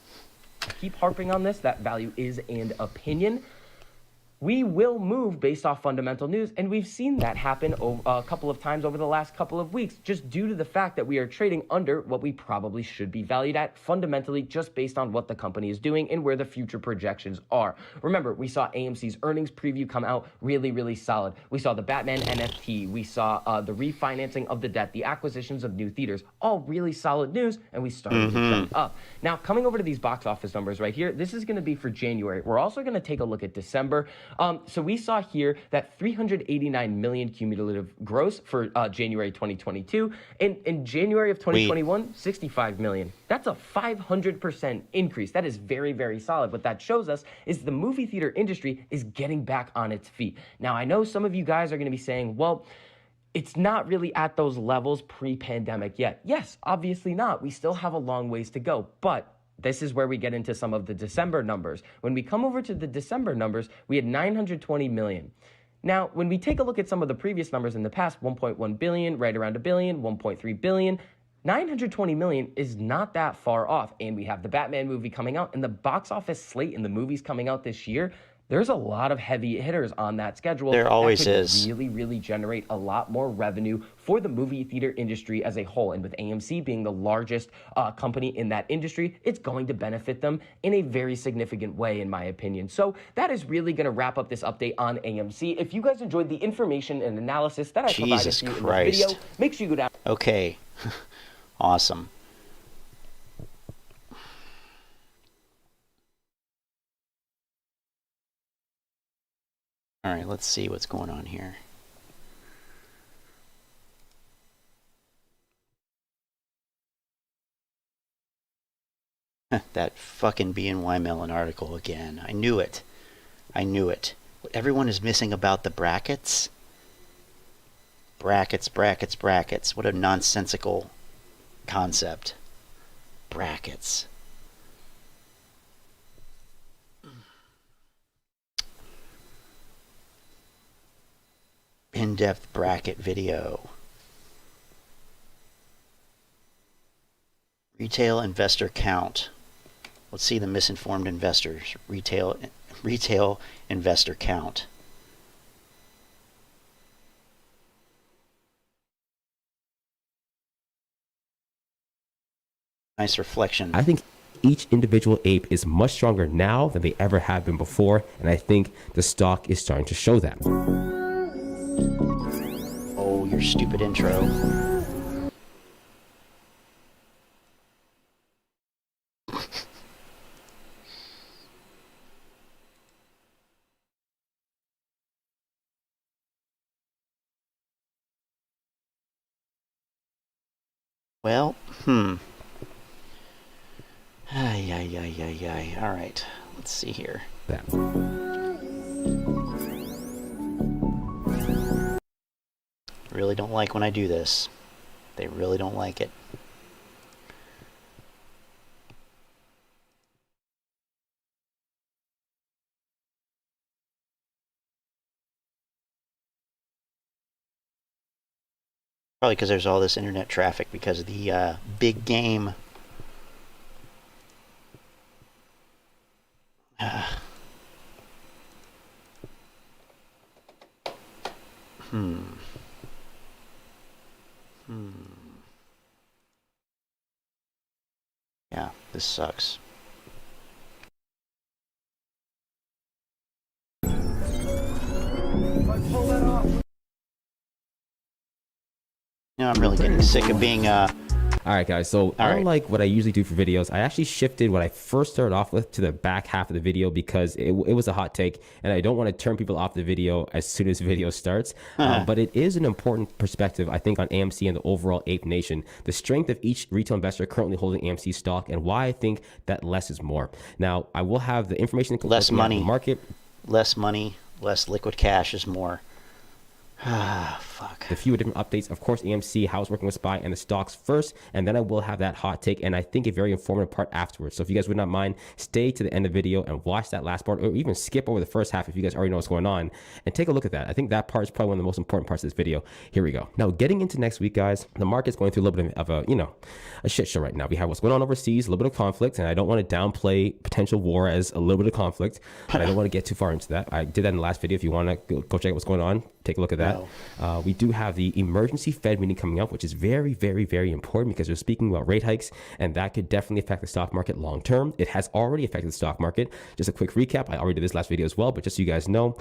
Keep harping on this, that value is an opinion. We will move based off fundamental news, and we've seen that happen a couple of times over the last couple of weeks, just due to the fact that we are trading under what we probably should be valued at fundamentally, just based on what the company is doing and where the future projections are. Remember, we saw AMC's earnings preview come out really, really solid. We saw the Batman NFT, we saw the refinancing of the debt, the acquisitions of new theaters, all really solid news, and we started to trend up. Now, coming over to these box office numbers right here, this is going to be for January. We're also going to take a look at December. So we saw here that 389 million cumulative gross for January 2022. In January of 2021, 65 million. That's a 500% increase. That is very, very solid. What that shows us is the movie theater industry is getting back on its feet. Now, I know some of you guys are going to be saying, well, it's not really at those levels pre-pandemic yet. Yes, obviously not. We still have a long ways to go, but this is where we get into some of the December numbers. When we come over to the December numbers, we had 920 million. Now, when we take a look at some of the previous numbers in the past, 1.1 billion, right around a billion, 1.3 billion, 920 million is not that far off. And we have the Batman movie coming out, and the box office slate and the movies coming out this year. There's a lot of heavy hitters on that schedule. There always is. Really, really generate a lot more revenue for the movie theater industry as a whole. And with AMC being the largest company in that industry, it's going to benefit them in a very significant way, in my opinion. So that is really going to wrap up this update on AMC. If you guys enjoyed the information and analysis that I provided to you in this video, make sure you go down. Okay. Awesome. All right, let's see what's going on here. That fucking BNY Mellon article again. I knew it. I knew it. What everyone is missing about the brackets? Brackets, brackets, brackets. What a nonsensical concept. Brackets. In-depth bracket video. Retail investor count. Let's see the misinformed investors. Retail investor count. Nice reflection. I think each individual ape is much stronger now than they ever have been before, and I think the stock is starting to show that. Oh, your stupid intro. Well, Ay, ay, ay, ay, ay. All right. Let's see here. That. Really don't like when I do this. They really don't like it. Probably because there's all this internet traffic because of the big game. Yeah, this sucks. I'm really getting sick of being All right, guys. So unlike what I usually do for videos, I actually shifted what I first started off with to the back half of the video because it was a hot take, and I don't want to turn people off the video as soon as the video starts. But it is an important perspective, I think, on AMC and the overall Ape Nation, the strength of each retail investor currently holding AMC stock, and why I think that less is more. Now, I will have the information. Less money. Market. Less money, less liquid cash is more. Fuck. The few different updates, of course, AMC, how it's working with SPY, and the stocks first, and then I will have that hot take, and I think a very informative part afterwards. So if you guys would not mind, stay to the end of the video and watch that last part, or even skip over the first half if you guys already know what's going on, and take a look at that. I think that part is probably one of the most important parts of this video. Here we go. Now, getting into next week, guys, the market's going through a little bit of a shit show right now. We have what's going on overseas, a little bit of conflict, and I don't want to downplay potential war as a little bit of conflict, but I don't want to get too far into that. I did that in the last video. If you want to go check out what's going on, take a look at that. No. We do have the emergency Fed meeting coming up, which is very, very, very important because we're speaking about rate hikes, and that could definitely affect the stock market long term. It has already affected the stock market. Just a quick recap. I already did this last video as well, but just so you guys know,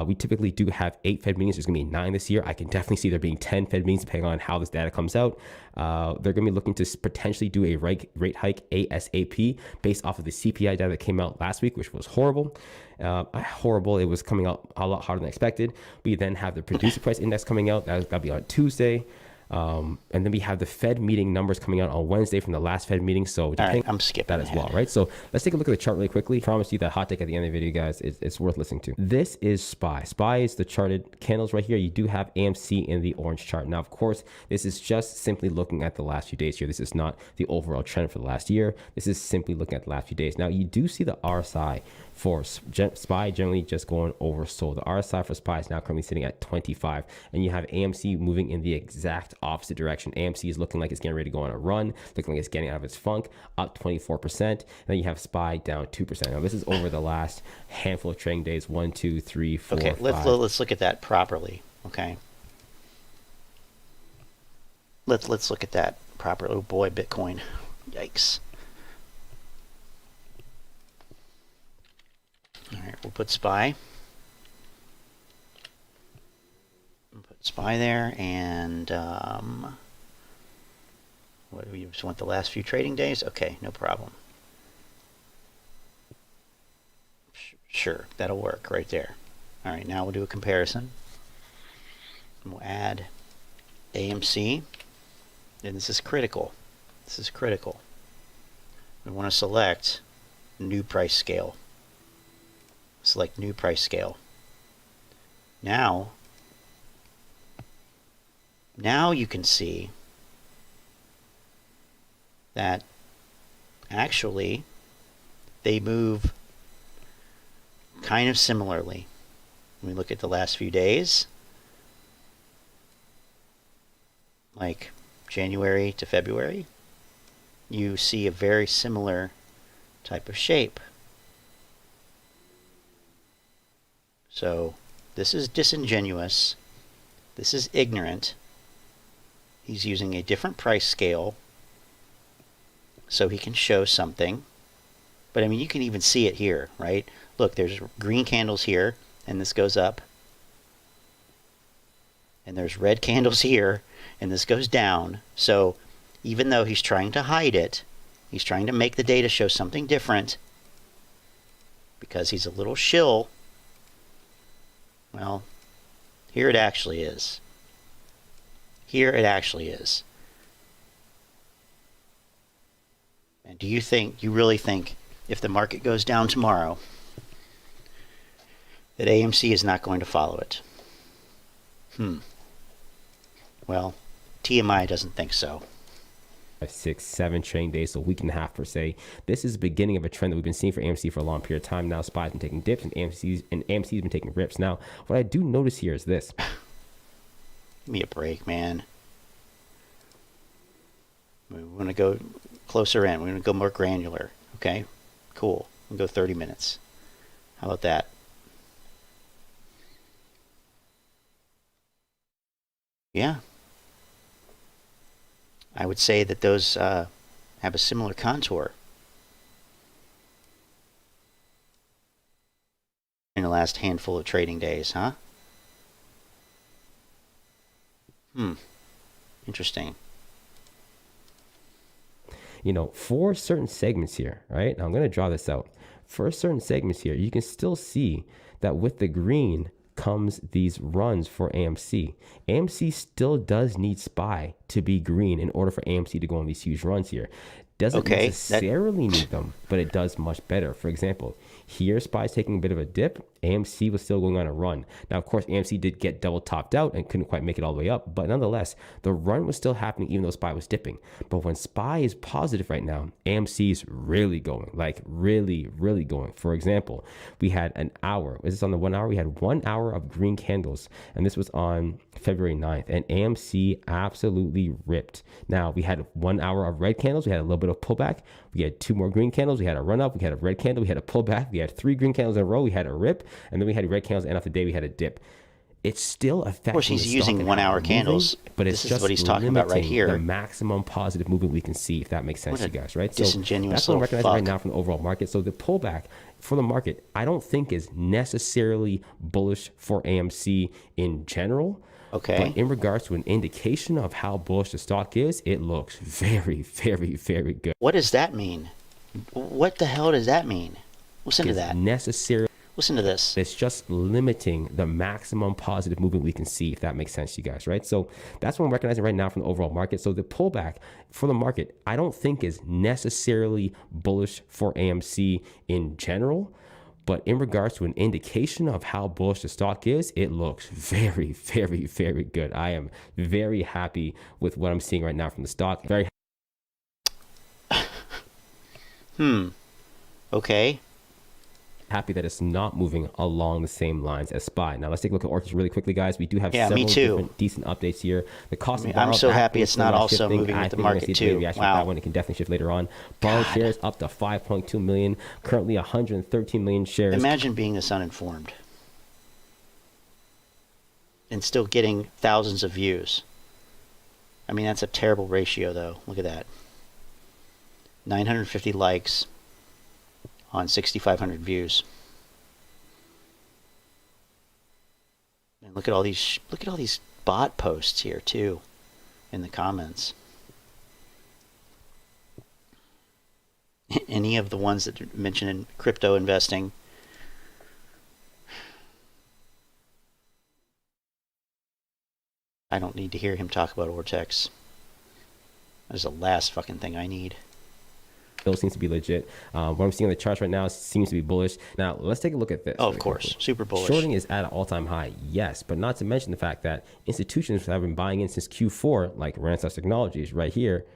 we typically do have 8 Fed meetings. There's going to be 9 this year. I can definitely see there being 10 Fed meetings depending on how this data comes out. They're going to be looking to potentially do a rate hike ASAP based off of the CPI data that came out last week, which was horrible. It was coming out a lot harder than expected. We then have the producer price index coming out. That's got to be on Tuesday. And then we have the Fed meeting numbers coming out on Wednesday from the last Fed meeting. So all right, I'm skipping that as well, right? So let's take a look at the chart really quickly. Promise you that hot take at the end of the video, guys. It's worth listening to. This is SPY. SPY is the charted candles right here. You do have AMC in the orange chart. Now, of course, this is just simply looking at the last few days here. This is not the overall trend for the last year. This is simply looking at the last few days. Now, you do see the RSI for SPY generally just going oversold. The RSI for SPY is now currently sitting at 25, and you have AMC moving in the exact opposite direction. AMC is looking like it's getting ready to go on a run, looking like it's getting out of its funk, up 24%. And then you have SPY down 2%. Now, this is over the last handful of trading days, 1, 2, 3, 4, okay, 5. let's look at that properly, okay? Let's look at that properly. Oh boy, Bitcoin. Yikes. All right, we'll put SPY. We'll put SPY there, and what do we just want the last few trading days? Okay, no problem. Sure, that'll work right there. All right, now we'll do a comparison. We'll add AMC, and this is critical. This is critical. We want to select new price scale. Select new price scale. Now you can see that actually they move kind of similarly. When we look at the last few days, like January to February, you see a very similar type of shape. So this is disingenuous. This is ignorant. He's using a different price scale so he can show something. But I mean, you can even see it here, right? Look, there's green candles here, and this goes up. And there's red candles here, and this goes down. So even though he's trying to hide it, he's trying to make the data show something different because he's a little shill. Well, here it actually is. Here it actually is. And do you really think, if the market goes down tomorrow, that AMC is not going to follow it? Well, TMI doesn't think so. 6, 7 trading days, so a week and a half per se. This is the beginning of a trend that we've been seeing for AMC for a long period of time now. SPY's been taking dips and AMC's been taking rips. Now, what I do notice here is this. Give me a break, man. We're going to go closer in. We're going to go more granular. Okay? Cool. We'll go 30 minutes. How about that? Yeah. I would say that those have a similar contour in the last handful of trading days, huh? Interesting. You know, for certain segments here, right? Now I'm going to draw this out. For certain segments here, you can still see that with the green comes these runs for AMC. AMC still does need SPY to be green in order for AMC to go on these huge runs here. Doesn't necessarily need them, but it does much better. For example, here SPY is taking a bit of a dip. AMC was still going on a run. Now, of course, AMC did get double topped out and couldn't quite make it all the way up. But nonetheless, the run was still happening even though SPY was dipping. But when SPY is positive right now, AMC is really going, like really, really going. For example, we had an hour. Is this on the 1 hour? We had 1 hour of green candles. And this was on February 9th. And AMC absolutely ripped. Now, we had 1 hour of red candles. We had a little bit of pullback. We had 2 more green candles. We had a run up. We had a red candle. We had a pullback. We had 3 green candles in a row. We had a rip. And then we had red candles, and after the day we had a dip. It's still affecting. Of course, he's using 1 hour candles, but this is what he's talking about right here. The maximum positive movement we can see, if that makes sense to you guys, right? So disingenuous that's what I'm little recognizing fuck. right now from the overall market. So the pullback for the market, I don't think is necessarily bullish for AMC in general. Okay. But in regards to an indication of how bullish the stock is, it looks very, very, very good. What does that mean? What the hell does that mean? Listen to that. Necessarily. Listen to this. It's just limiting the maximum positive movement we can see, if that makes sense to you guys, right? So that's what I'm recognizing right now from the overall market. So the pullback for the market, I don't think is necessarily bullish for AMC in general. But in regards to an indication of how bullish the stock is, it looks very, very, very good. I am very happy with what I'm seeing right now from the stock. Very Okay. happy that it's not moving along the same lines as SPY. Now let's take a look at Orchid really quickly, guys. We do have several different decent updates here. The cost of I'm so happy it's not also moving with the market too. Wow. That one, it can definitely shift later on. Borrowed shares up to 5.2 million. Currently 113 million shares. Imagine being this uninformed and still getting thousands of views. I mean, that's a terrible ratio, though. Look at that. 950 likes on 6,500 views. And look at all these bot posts here too, in the comments. Any of the ones that are mentioned in crypto investing. I don't need to hear him talk about Ortex. That is the last fucking thing I need. Still seems to be legit. What I'm seeing on the charts right now seems to be bullish. Now, let's take a look at this. Oh, of course. Super bullish. Shorting is at an all-time high, yes, but not to mention the fact that institutions that have been buying in since Q4, like Renaissance Technologies right here,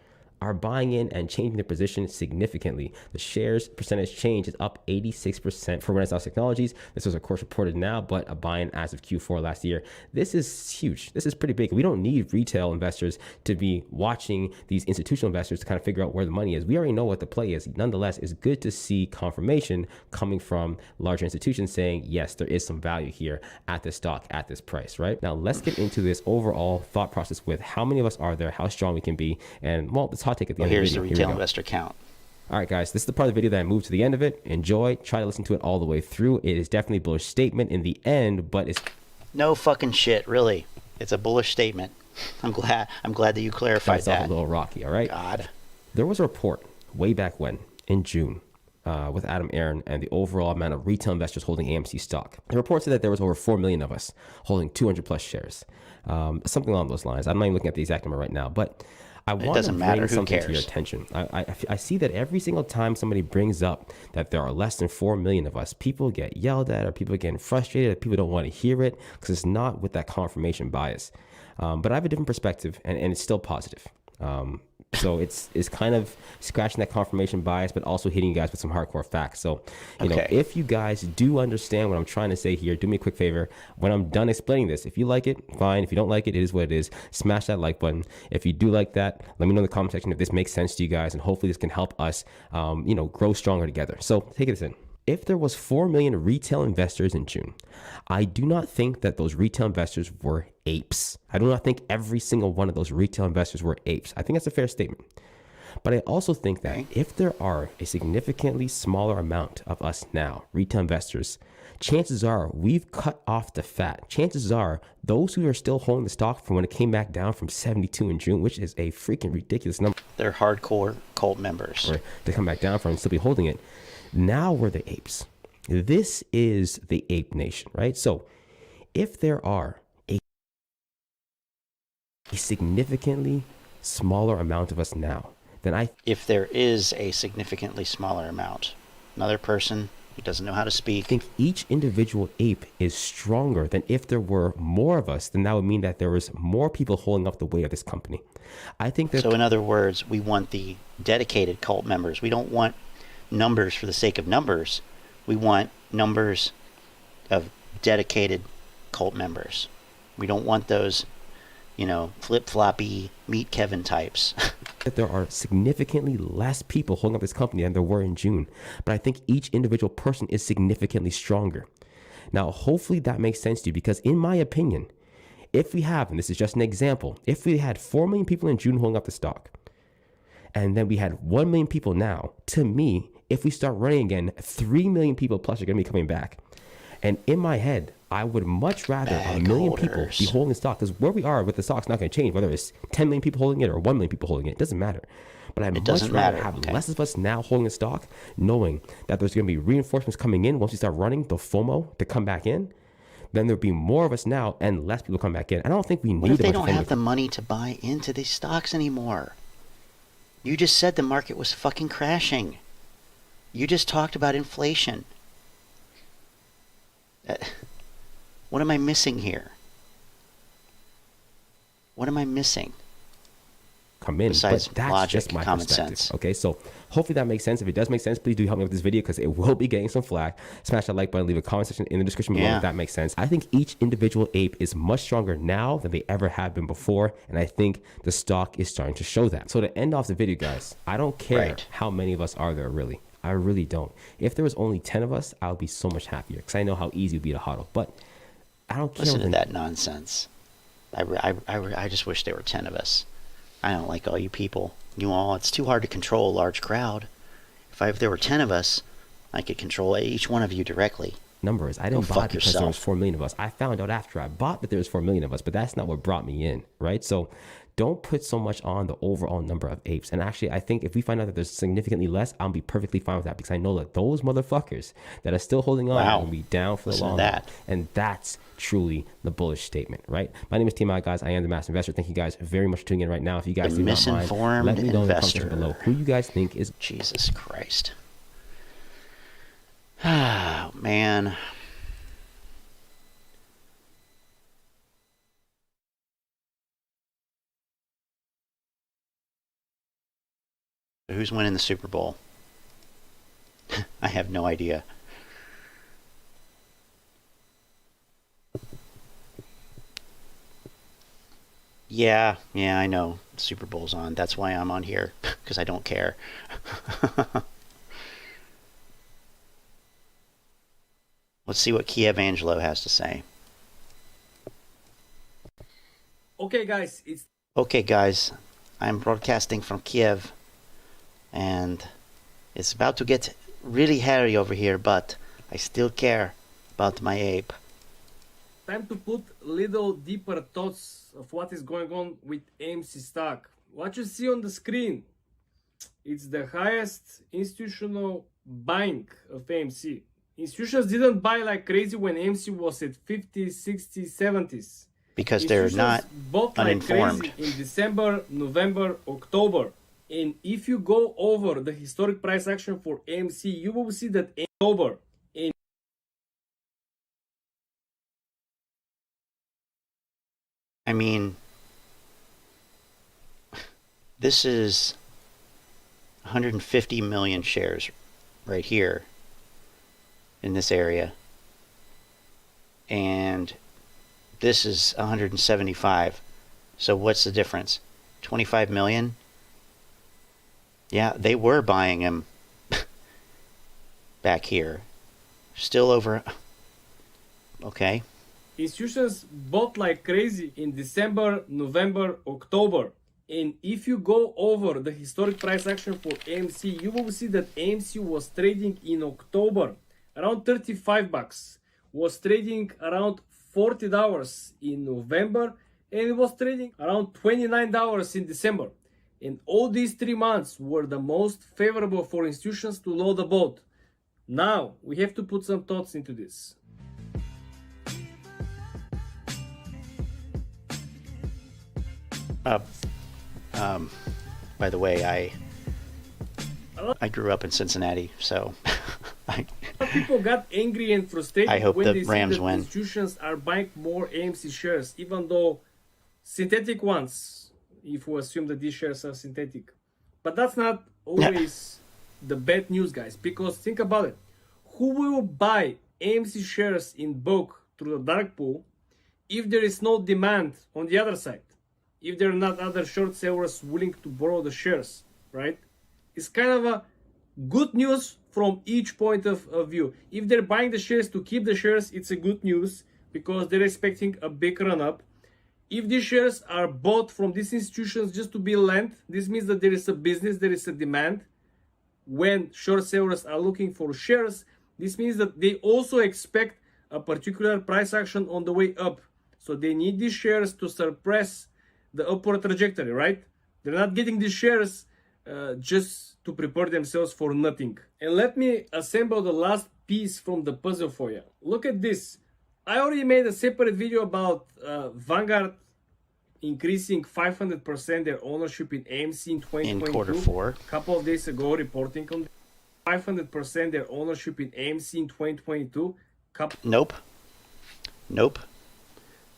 are buying in and changing their position significantly. The shares percentage change is up 86% for Renaissance Technologies. This was, of course, reported now, but a buy-in as of Q4 last year. This is huge. This is pretty big. We don't need retail investors to be watching these institutional investors to kind of figure out where the money is. We already know what the play is. Nonetheless, it's good to see confirmation coming from larger institutions saying, yes, there is some value here at this stock, at this price, right? Now, let's get into this overall thought process with how many of us are there, how strong we can be, and, well, this hot take at the end of the video. Here's the retail investor count. All right, guys, this is the part of the video that I moved to the end of it. Enjoy. Try to listen to it all the way through. It is definitely a bullish statement in the end, but it's no fucking shit, really. It's a bullish statement. I'm glad that you clarified that. A little rocky, all right? God. There was a report way back when, in June, with Adam Aaron and the overall amount of retail investors holding AMC stock. The report said that there was over 4 million of us holding 200 plus shares, something along those lines. I'm not even looking at the exact number right now, but I want to doesn't matter. bring Who something to your cares? attention. I see that every single time somebody brings up that there are less than 4 million of us, people get yelled at, or people are getting frustrated, or people don't want to hear it because it's not with that confirmation bias. But I have a different perspective, and it's still positive. So it's kind of scratching that confirmation bias, but also hitting you guys with some hardcore facts. So, you know, if you guys do understand what I'm trying to say here, do me a quick favor. When I'm done explaining this, if you like it, fine. If you don't like it, it is what it is. Smash that like button. If you do like that, let me know in the comment section if this makes sense to you guys, and hopefully this can help us, you know, grow stronger together. So take this in. If there was 4 million retail investors in June, I do not think that those retail investors were apes. I do not think every single one of those retail investors were apes. I think that's a fair statement. But I also think that if there are a significantly smaller amount of us now, retail investors, chances are we've cut off the fat. Chances are those who are still holding the stock from when it came back down from 72 in June, which is a freaking ridiculous number. They're hardcore cult members. Or to come back down from and still be holding it. Now we're the apes. This is the ape nation, right? So if there are a significantly smaller amount of us now, then if there is a significantly smaller amount, another person who doesn't know how to speak, think each individual ape is stronger than if there were more of us, then that would mean that there was more people holding up the weight of this company. I think that. So in other words, we want the dedicated cult members. We don't want numbers for the sake of numbers. We want numbers of dedicated cult members. We don't want those, you know, flip-floppy meet Kevin types. That there are significantly less people holding up this company than there were in June, but I think each individual person is significantly stronger. Now, hopefully that makes sense to you, because in my opinion, if we have, and this is just an example, if we had 4 million people in June holding up the stock, and then we had 1 million people now, to me, if we start running again, 3 million people plus are going to be coming back. And in my head, I would much rather a million people be holding the stock, because where we are with the stock's not going to change, whether it's 10 million people holding it or 1 million people holding it. It doesn't matter. But I'd much rather have less of us now holding the stock, knowing that there's going to be reinforcements coming in once we start running the FOMO to come back in. Then there'll be more of us now and less people come back in. I don't think we need. What if they don't have the money to buy into these stocks anymore? You just said the market was fucking crashing. You just talked about inflation. What am I missing here? What am I missing? Come in, besides but that's logic, just my common perspective. sense. Okay, so hopefully that makes sense. If it does make sense, please do help me with this video, because it will be getting some flack. Smash that like button, leave a comment section in the description below if that makes sense. I think each individual ape is much stronger now than they ever have been before, and I think the stock is starting to show that. So to end off the video, guys, I don't care how many of us are there, really. I really don't. If there was only 10 of us, I would be so much happier, because I know how easy it would be to hodl. But I don't care. Listen to that nonsense. I just wish there were 10 of us. I don't like all you people. You all, it's too hard to control a large crowd. If there were 10 of us, I could control each one of you directly. Numbers. I didn't buy because there was 4 million of us. I found out after I bought that there was 4 million of us, but that's not what brought me in, right? So don't put so much on the overall number of apes. And actually, I think if we find out that there's significantly less, I'll be perfectly fine with that, because I know that those motherfuckers that are still holding on will be down for the long run. And that's truly the bullish statement, right? My name is T-Mike, guys. I am the Master Investor. Thank you guys very much for tuning in right now. If you guys do not mind, let me know in the comment section below who you guys think is. Jesus Christ. Oh, man. Who's winning the Super Bowl? I have no idea. Yeah, I know. The Super Bowl's on. That's why I'm on here, because I don't care. Let's see what Kiev Angelo has to say. Okay, guys, I'm broadcasting from Kiev, and it's about to get really hairy over here, but I still care about my ape. time to put little deeper thoughts of what is going on with AMC stock. What you see on the screen, it's the highest institutional buying of AMC. Institutions didn't buy like crazy when AMC was at 50s, 60s, 70s. because they're not bought like uninformed. crazy in December, November, October. And if you go over the historic price action for AMC, you will see that in October, I mean, this is 150 million shares right here in this area. And this is 175. So what's the difference? 25 million? Yeah, they were buying him back here. Still over. Okay. institutions bought like crazy in December, November, October. And if you go over the historic price action for AMC, you will see that AMC was trading in October around 35 bucks, was trading around $40 in November, and it was trading around $29 in December. And all these 3 months were the most favorable for institutions to load the boat. Now we have to put some thoughts into this. By the way, I grew up in Cincinnati, so People got angry and frustrated I hope when the they see Rams that win. institutions are buying more AMC shares, even though synthetic ones, if we assume that these shares are synthetic. But that's not always the bad news, guys, because think about it. Who will buy AMC shares in bulk through the dark pool if there is no demand on the other side? If there are not other short sellers willing to borrow the shares, right? It's kind of a good news from each point of view. If they're buying the shares to keep the shares, it's a good news because they're expecting a big run up. If these shares are bought from these institutions just to be lent, this means that there is a business, there is a demand. When short sellers are looking for shares, this means that they also expect a particular price action on the way up. So they need these shares to suppress the upward trajectory, right? They're not getting these shares just to prepare themselves for nothing. And let me assemble the last piece from the puzzle for you. Look at this. I already made a separate video about Vanguard increasing 500% their ownership in AMC in 2022. in quarter four. A couple of days ago, reporting on 500% their ownership in AMC in 2022. Nope.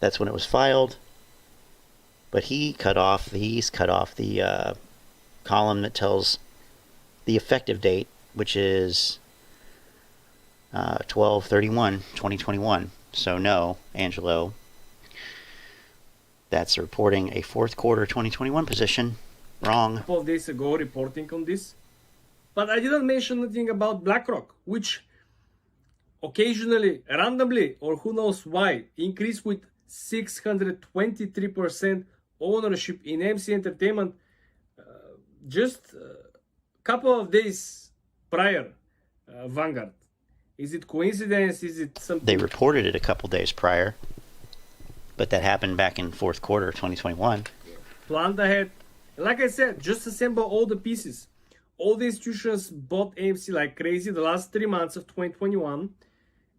That's when it was filed. But he's cut off the column that tells the effective date, which is 12/31/2021. So no, Angelo, that's reporting a fourth quarter 2021 position. Wrong. A couple of days ago reporting on this. But I didn't mention anything about BlackRock, which occasionally, randomly, or who knows why, increased with 623% ownership in MC Entertainment just a couple of days prior Vanguard. Is it coincidence? Is it something? They reported it a couple days prior, but that happened back in fourth quarter 2021. Planned ahead. Like I said, just assemble all the pieces. All the institutions bought AMC like crazy the last 3 months of 2021.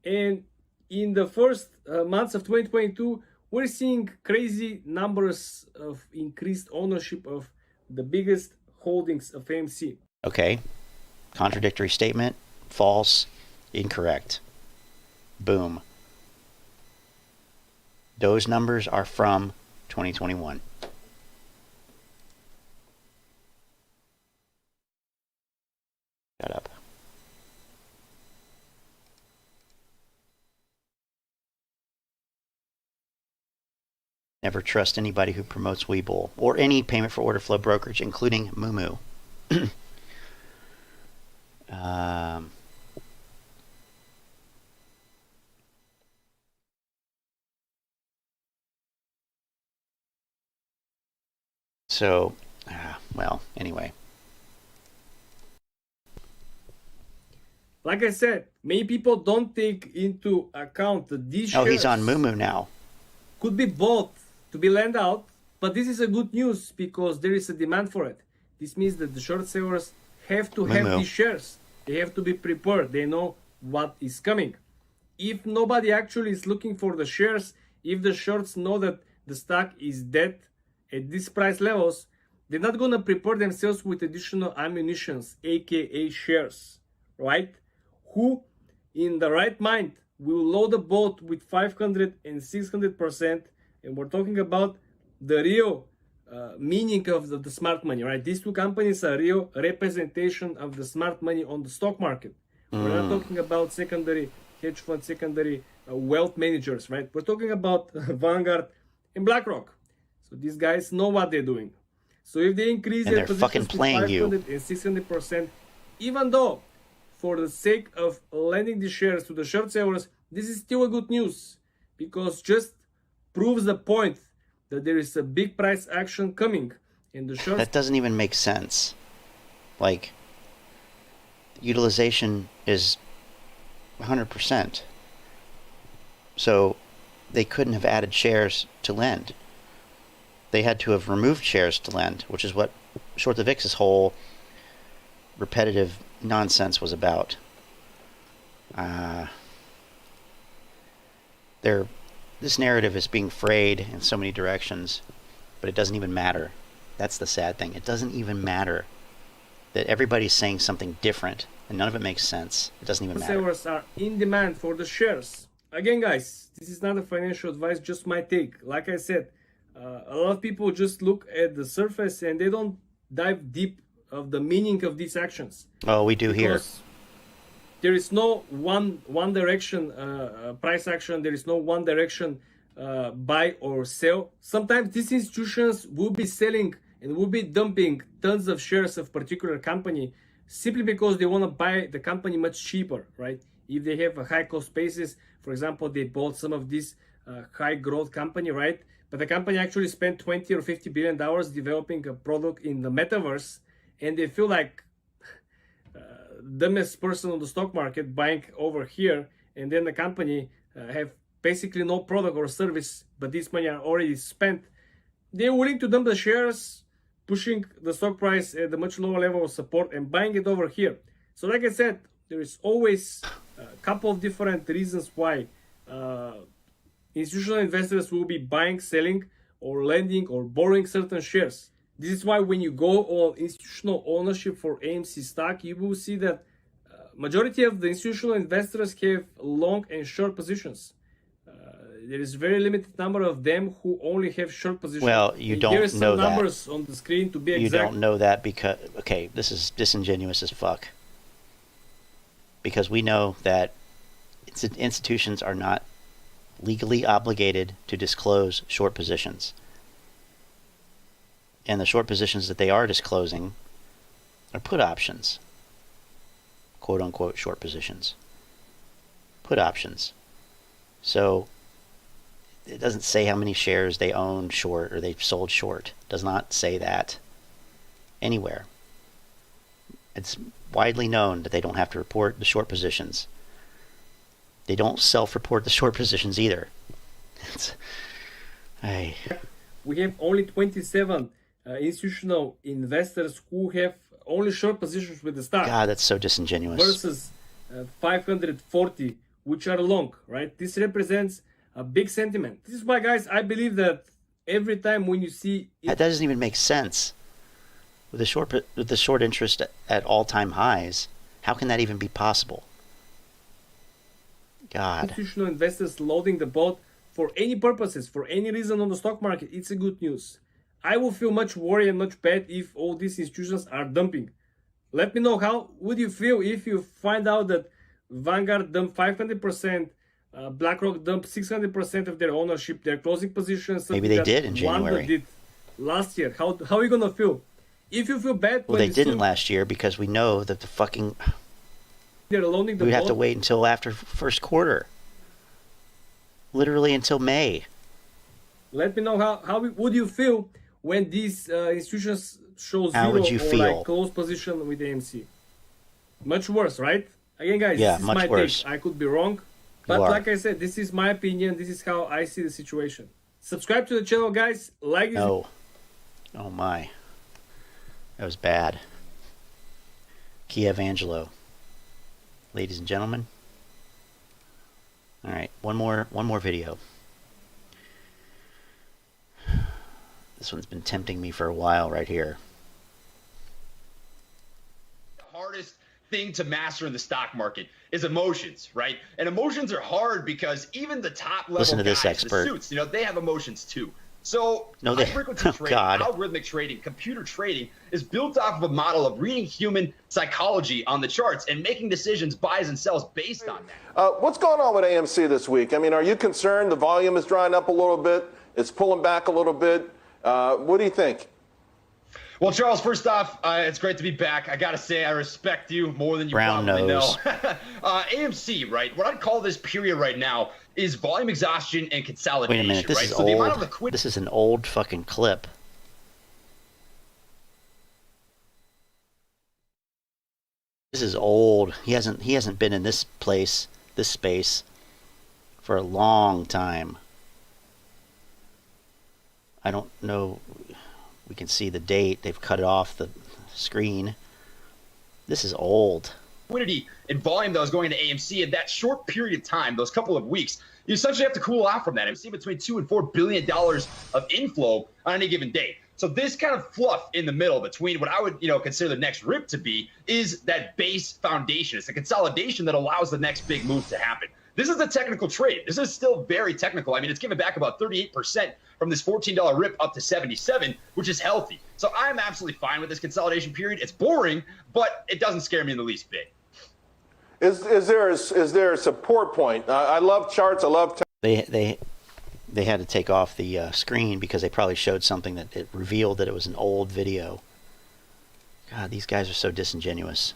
And in the first months of 2022, we're seeing crazy numbers of increased ownership of the biggest holdings of AMC. Okay. Contradictory statement. False. Incorrect. Boom. Those numbers are from 2021. Shut up. Never trust anybody who promotes Webull or any payment for order flow brokerage, including Moomoo. Well, anyway. Like I said, many people don't take into account that these Oh, shares he's on Moomoo now. could be bought to be lent out, but this is a good news because there is a demand for it. This means that the short sellers have to have these shares. They have to be prepared. They know what is coming. If nobody actually is looking for the shares, if the shorts know that the stock is dead at these price levels, they're not gonna prepare themselves with additional ammunitions, aka shares, right? Who in the right mind will load the boat with 500 and 600%, and we're talking about the real meaning of the smart money, right? These two companies are real representation of the smart money on the stock market. We're not talking about secondary hedge fund, secondary wealth managers, right? We're talking about Vanguard and BlackRock. So these guys know what they're doing. So if they increase And their they're fucking positions with playing 500 and 600%, even though for the sake of lending the shares to the short sellers, this is still a good news, because just proves the point that there is a big price action coming in the short. That doesn't even make sense. Like, utilization is 100%. So they couldn't have added shares to lend. They had to have removed shares to lend, which is what Short the VIX's whole repetitive nonsense was about. This narrative is being frayed in so many directions, but it doesn't even matter. That's the sad thing. It doesn't even matter that everybody's saying something different, and none of it makes sense. It doesn't even matter. Sellers are in demand for the shares. Again, guys, this is not a financial advice, just my take. Like I said, a lot of people just look at the surface and they don't dive deep of the meaning of these actions. Oh, we do here. There is no one direction price action. There is no one direction buy or sell. Sometimes these institutions will be selling and will be dumping tons of shares of particular company simply because they want to buy the company much cheaper, right? If they have a high cost basis, for example, they bought some of this high growth company, right? But the company actually spent 20 or 50 billion dollars developing a product in the metaverse, and they feel like dumbest person on the stock market buying over here, and then the company have basically no product or service, but this money are already spent. They're willing to dump the shares, pushing the stock price at a much lower level of support and buying it over here. So like I said, there is always a couple of different reasons why institutional investors will be buying, selling, or lending or borrowing certain shares. This is why when you go on institutional ownership for AMC stock, you will see that majority of the institutional investors have long and short positions. There is very limited number of them who only have short positions. Well, you and don't there are some know that. numbers on the screen to be exact. You don't know that because, okay, this is disingenuous as fuck. Because we know that institutions are not legally obligated to disclose short positions. And the short positions that they are disclosing are put options. Quote unquote short positions. Put options. So it doesn't say how many shares they own short or they've sold short. It does not say that anywhere. It's widely known that they don't have to report the short positions. They don't self-report the short positions either. We have only 27 institutional investors who have only short positions with the stock. God, that's so disingenuous. Versus 540 which are long, right? This represents a big sentiment. This is why, guys, I believe that every time when you see that doesn't even make sense. With the short interest at all-time highs, how can that even be possible? God. Institutional investors loading the boat for any purposes, for any reason on the stock market, it's a good news. I will feel much worried and much bad if all these institutions are dumping. Let me know, how would you feel if you find out that Vanguard dumped 500%, BlackRock dumped 600% of their ownership, their closing positions. Maybe they did in January. Did last year. How are you gonna feel? If you feel bad, well, they didn't last year because we know that the fucking they're loading the boat. We have to wait until after first quarter. Literally until May. Let me know how would you feel when these institutions show how zero would you or feel? like close position with AMC. Much worse, right? Again, guys, yeah, this is much my worse. take. I could be wrong, but like I said, this is my opinion. This is how I see the situation. Subscribe to the channel, guys. Like this. No. Oh my. That was bad. Kiev Angelo. Ladies and gentlemen. Alright, one more video. This one's been tempting me for a while right here. The hardest thing to master in the stock market is emotions, right? And emotions are hard because even the top level Listen to guys, this expert. the suits, they have emotions too. So No, high frequency trading, God. algorithmic trading, computer trading is built off of a model of reading human psychology on the charts and making decisions, buys and sells based on that. What's going on with AMC this week? I mean, are you concerned the volume is drying up a little bit? It's pulling back a little bit. What do you think? Well, Charles, first off, it's great to be back. I got to say, I respect you more than you Brown probably nose. know. AMC, right? What I'd call this period right now is volume exhaustion and consolidation. Wait a minute, this right? is So the amount of old. liquidity. This is an old fucking clip. This is old. He hasn't been in this space for a long time. I don't know. We can see the date. They've cut it off the screen. This is old. Liquidity and volume that was going into AMC in that short period of time, those couple of weeks, you essentially have to cool off from that. AMC between $2 and $4 billion of inflow on any given day. So this kind of fluff in the middle between what I would, consider the next rip to be is that base foundation. It's the consolidation that allows the next big move to happen. This is a technical trade. This is still very technical. I mean, it's given back about 38% from this $14 rip up to 77, which is healthy. So I'm absolutely fine with this consolidation period. It's boring, but it doesn't scare me in the least bit. Is there a support point? I love charts. I love. They had to take off the screen because they probably showed something that it revealed that it was an old video. God, these guys are so disingenuous.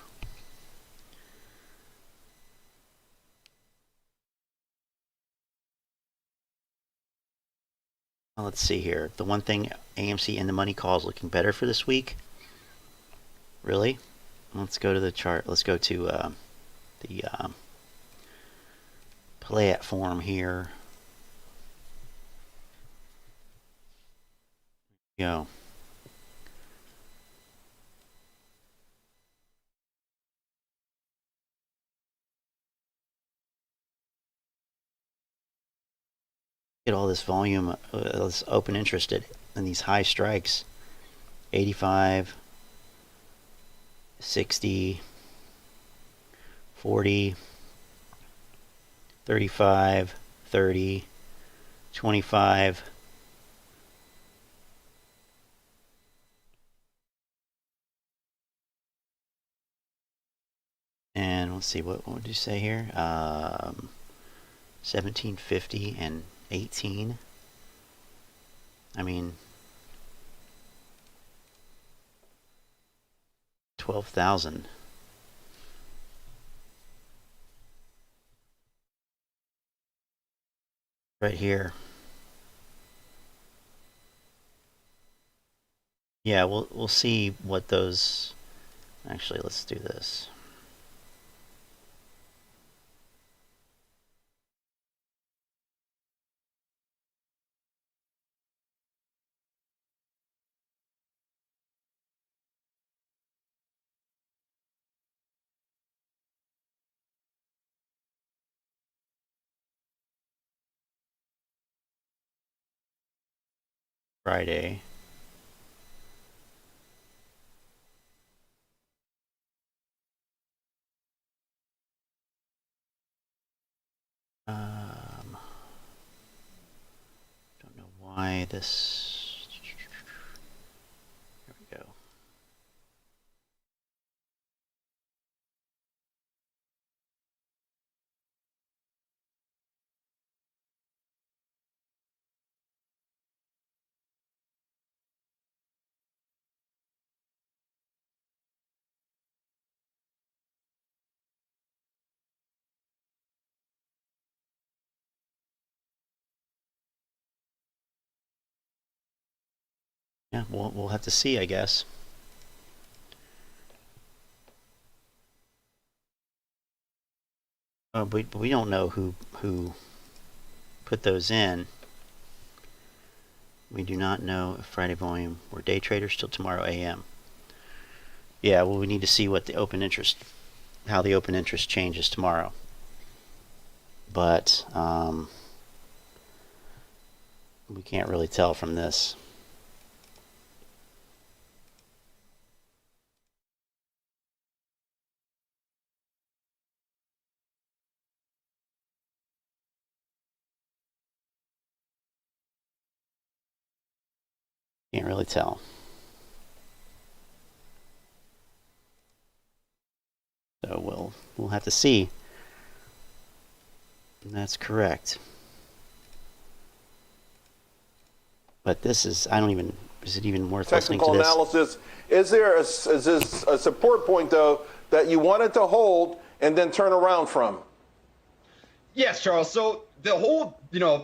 Well, let's see here. The one thing AMC in the money call is looking better for this week. Really? Let's go to the chart. Let's go to the platform here. Go. Get all this volume, this open interest in these high strikes. 85, 60, 40, 35, 30, 25. And let's see, what would you say here? 1750 and 18. I mean, 12,000. Right here. Yeah, we'll see what those. Actually, let's do this. Friday. Don't know why this. There we go. Yeah, we'll have to see, I guess. But we don't know who put those in. We do not know if Friday volume. We're day traders till tomorrow AM. Yeah, well, we need to see what the open interest, how the open interest changes tomorrow. But we can't really tell from this. Can't really tell. So we'll have to see. That's correct. But this is, is it even worth listening to Technical this? analysis. Is this a support point, though, that you wanted to hold and then turn around from? Yes, Charles. So the whole,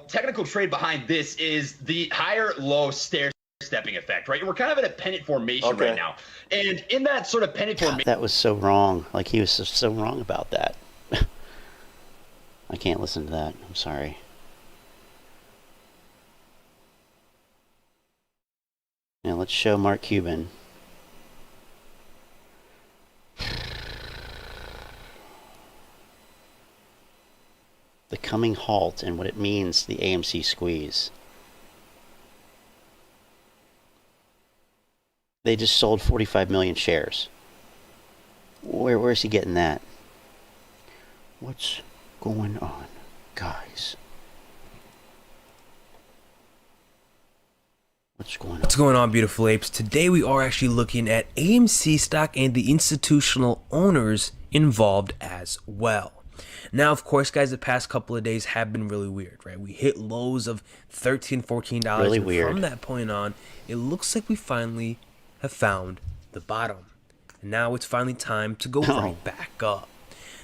technical trade behind this is the higher low stair stepping effect, right? We're kind of in a pennant formation right now. And in that sort of pennant formation, that was so wrong. Like, he was so wrong about that. I can't listen to that. I'm sorry. Now let's show Mark Cuban. The coming halt and what it means to the AMC squeeze. They just sold 45 million shares. Where's he getting that? What's going on, guys? What's going on? What's going on, beautiful apes? Today we are actually looking at AMC stock and the institutional owners involved as well. Now, of course, guys, the past couple of days have been really weird, right? We hit lows of $13, $14. Really and weird. From that point on, it looks like we finally have found the bottom. And now it's finally time to go right back up.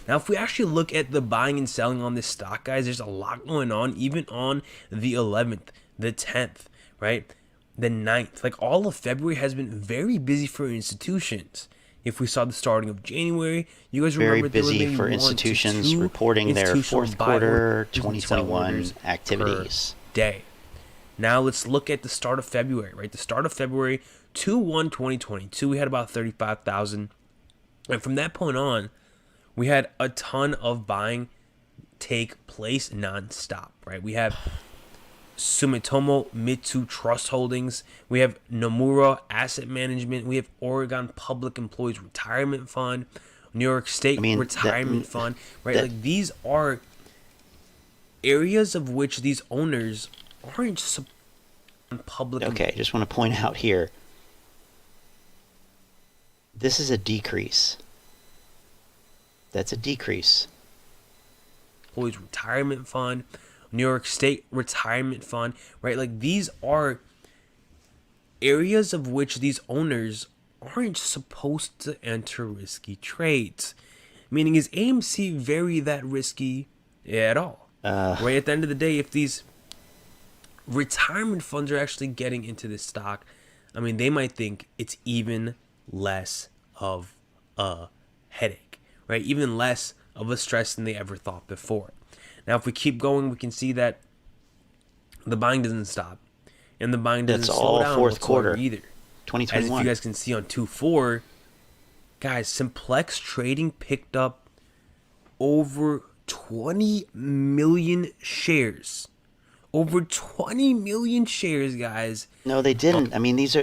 Now, if we actually look at the buying and selling on this stock, guys, there's a lot going on, even on the 11th, the 10th, right? The 9th. Like, all of February has been very busy for institutions. If we saw the starting of January, you guys remember very busy for institutions reporting their fourth quarter 2021 activities. Day. Now let's look at the start of February, right? The start of February 2/1/2022, we had about 35,000. And from that point on, we had a ton of buying take place nonstop, right? We have Sumitomo Mitsui Trust Holdings, we have Nomura Asset Management, we have Oregon Public Employees Retirement Fund, New York State Retirement Fund, right? Like, these are areas of which these owners aren't public. Okay, I just want to point out here, this is a decrease. That's a decrease. Employees Retirement Fund, New York State Retirement Fund, right? Like, these are areas of which these owners aren't supposed to enter risky trades. Meaning, is AMC very that risky at all? Right, at the end of the day, if these retirement funds are actually getting into this stock, I mean, they might think it's even less of a headache, right? Even less of a stress than they ever thought before. Now, if we keep going, we can see that the buying doesn't stop, and the buying doesn't slow down fourth quarter either. 2021. As if you guys can see on 2/4, guys, Simplex Trading picked up over 20 million shares. Over 20 million shares, guys. No, they didn't. I mean, this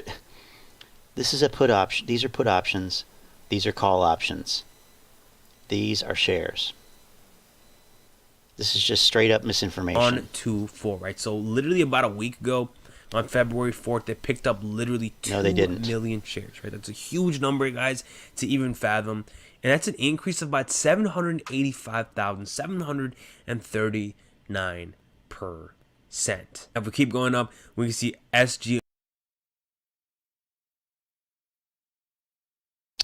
is a put option. These are put options. These are call options. These are shares. This is just straight up misinformation. On 2/4, right? So literally about a week ago, on February 4th, they picked up literally 2 million shares, right? That's a huge number, guys, to even fathom. And that's an increase of about 785,739%. If we keep going up, we can see SG.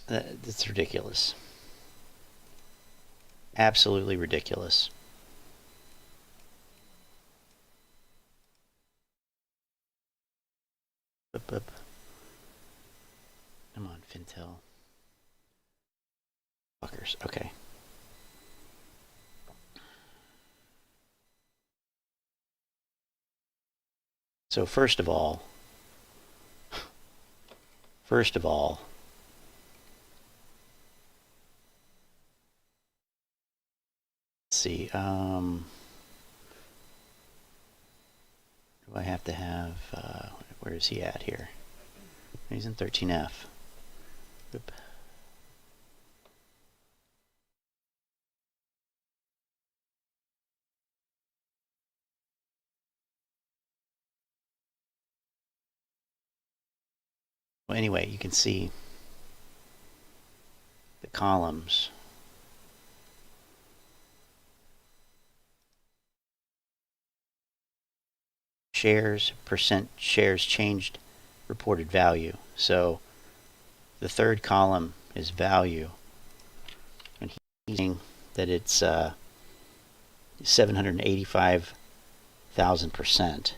That's ridiculous. Absolutely ridiculous. Come on, Fintel. Fuckers. Okay. So first of all, let's see. Do I have to have? Where is he at here? He's in 13F. Oop. Well, anyway, you can see the columns. Shares, percent shares changed, reported value. So the third column is value. And he's saying that it's 785,000%.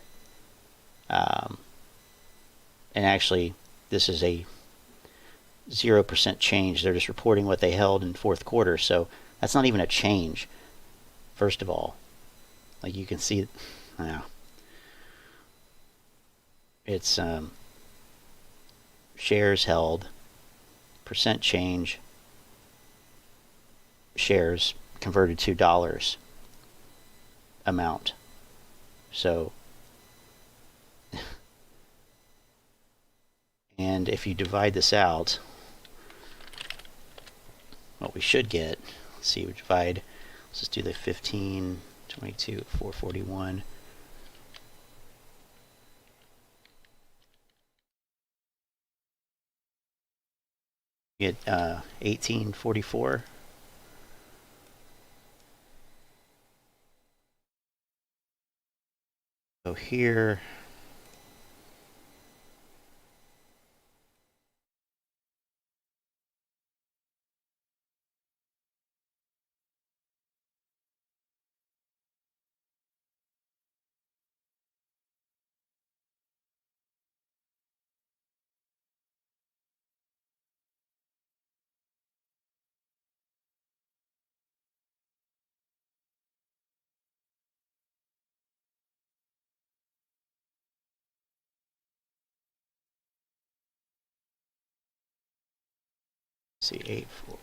And actually, this is a 0% change. They're just reporting what they held in fourth quarter. So that's not even a change, first of all. Like you can see, yeah. It's shares held, percent change, shares converted to dollars amount. So, and if you divide this out, what we should get, let's see, we divide, let's just do the 15, 22, 441. Get 1844. So here, see 84.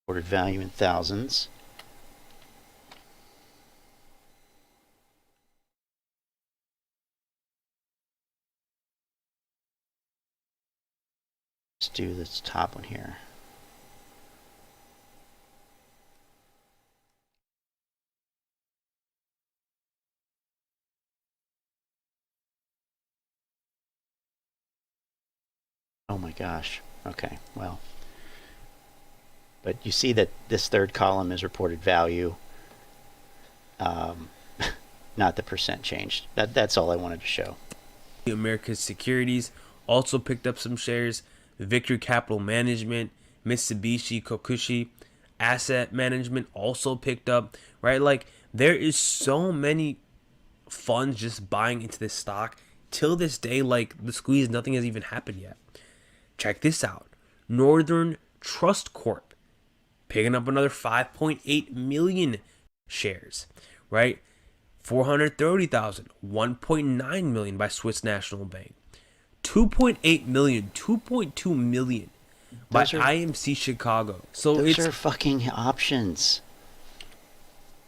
Reported value in thousands. Let's do this top one here. Oh my gosh. Okay, well. But you see that this third column is reported value, not the percent changed. That's all I wanted to show. America's Securities also picked up some shares. Victory Capital Management, Mitsubishi Kokushi Asset Management also picked up, right? Like there is so many funds just buying into this stock. Till this day, like the squeeze, nothing has even happened yet. Check this out. Northern Trust Corp picking up another 5.8 million shares, right? 430,000, 1.9 million by Swiss National Bank, 2.8 million, 2.2 million by IMC Chicago. So those are fucking options.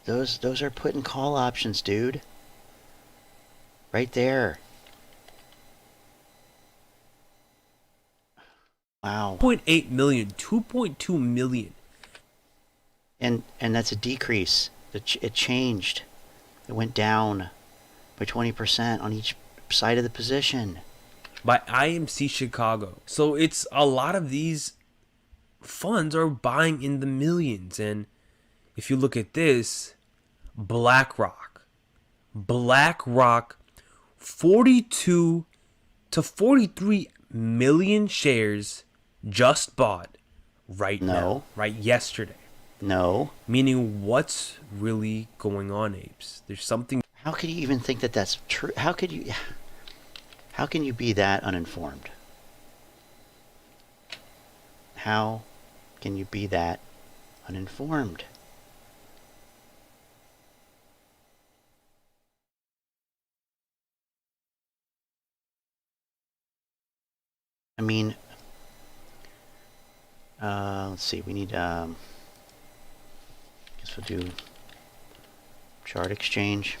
Those are put and call options, dude. Right there. Wow. 2.8 million, 2.2 million. And that's a decrease. It changed. It went down by 20% on each side of the position. By IMC Chicago. So it's a lot of these funds are buying in the millions. And if you look at this, BlackRock, 42 to 43 million shares just bought right now, right yesterday. No. Meaning what's really going on, Apes? There's something. How could you even think that that's true? How can you be that uninformed? How can you be that uninformed? I mean, Let's see. We need. Guess we'll do chart exchange.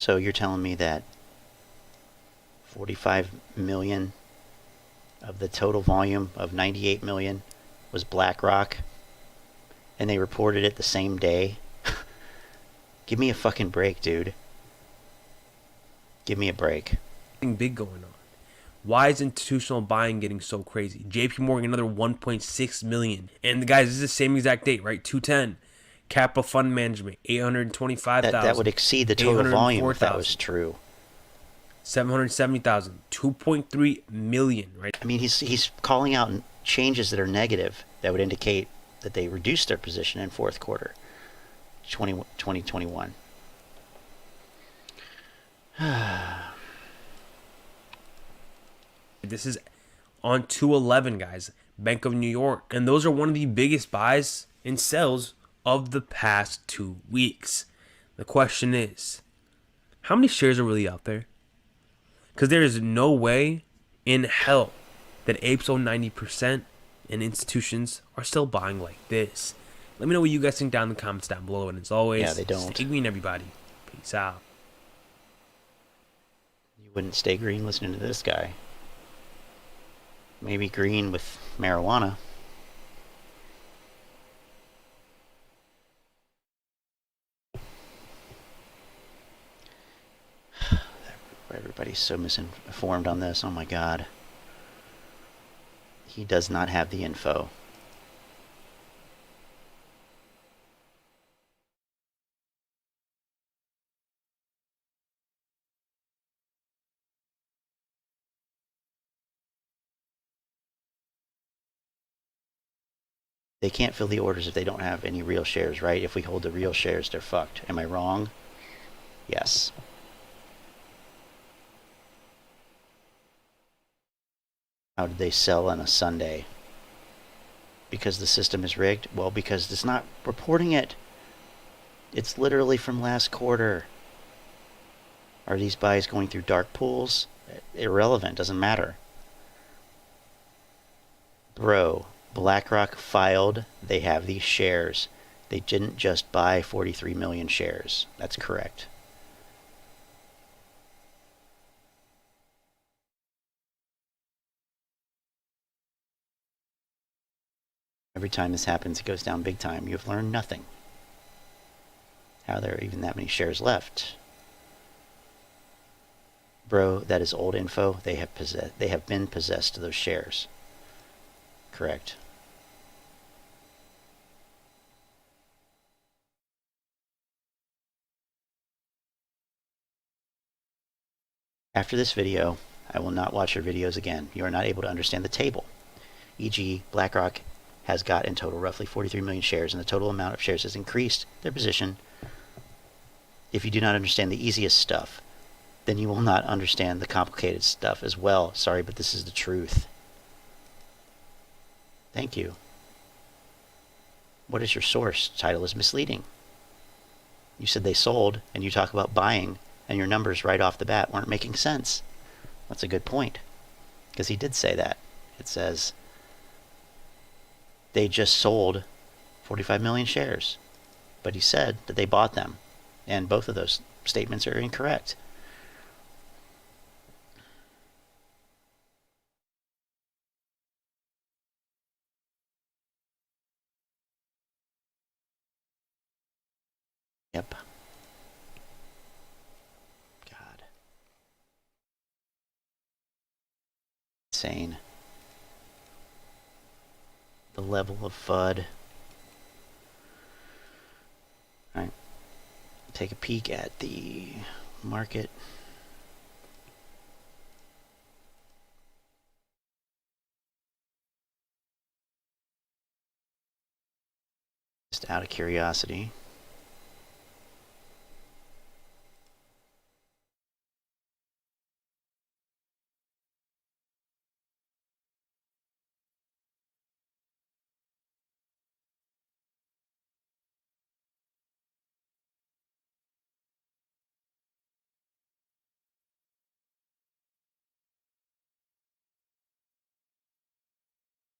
So you're telling me that 45 million of the total volume of 98 million was BlackRock, and they reported it the same day? Give me a fucking break, dude. Give me a break. Something big going on. Why is institutional buying getting so crazy? JP Morgan, another 1.6 million. And the guys, this is the same exact date, right? 210. Capital Fund Management, 825,000. That would exceed the total volume if that was true. 770,000, 2.3 million, right? I mean, he's calling out changes that are negative that would indicate that they reduced their position in fourth quarter 2021. This is on 211, guys. Bank of New York. And those are one of the biggest buys and sells of the past 2 weeks. The question is, how many shares are really out there? Because there is no way in hell that apes own 90% and institutions are still buying like this. Let me know what you guys think down in the comments down below. And as always, Yeah, they don't. stay green, everybody. Peace out. You wouldn't stay green listening to this guy. Maybe green with marijuana. Everybody's so misinformed on this. Oh my god. He does not have the info. They can't fill the orders if they don't have any real shares, right? If we hold the real shares, they're fucked. Am I wrong? Yes. How did they sell on a Sunday? Because the system is rigged? Well, because it's not reporting it. It's literally from last quarter. Are these buys going through dark pools? Irrelevant, doesn't matter. Bro, BlackRock filed, they have these shares. They didn't just buy 43 million shares. That's correct. Every time this happens, it goes down big time. You've learned nothing. How are there even that many shares left? Bro, that is old info. They have been possessed of those shares. Correct. After this video, I will not watch your videos again. You are not able to understand the table. E.g., BlackRock has got in total roughly 43 million shares, and the total amount of shares has increased their position. If you do not understand the easiest stuff, then you will not understand the complicated stuff as well. Sorry, but this is the truth. Thank you. What is your source? Title is misleading. You said they sold, and you talk about buying, and your numbers right off the bat weren't making sense. That's a good point, because he did say that. It says they just sold 45 million shares, but he said that they bought them, and both of those statements are incorrect. Yep. God. Insane. The level of FUD. Alright. Take a peek at the market. Just out of curiosity.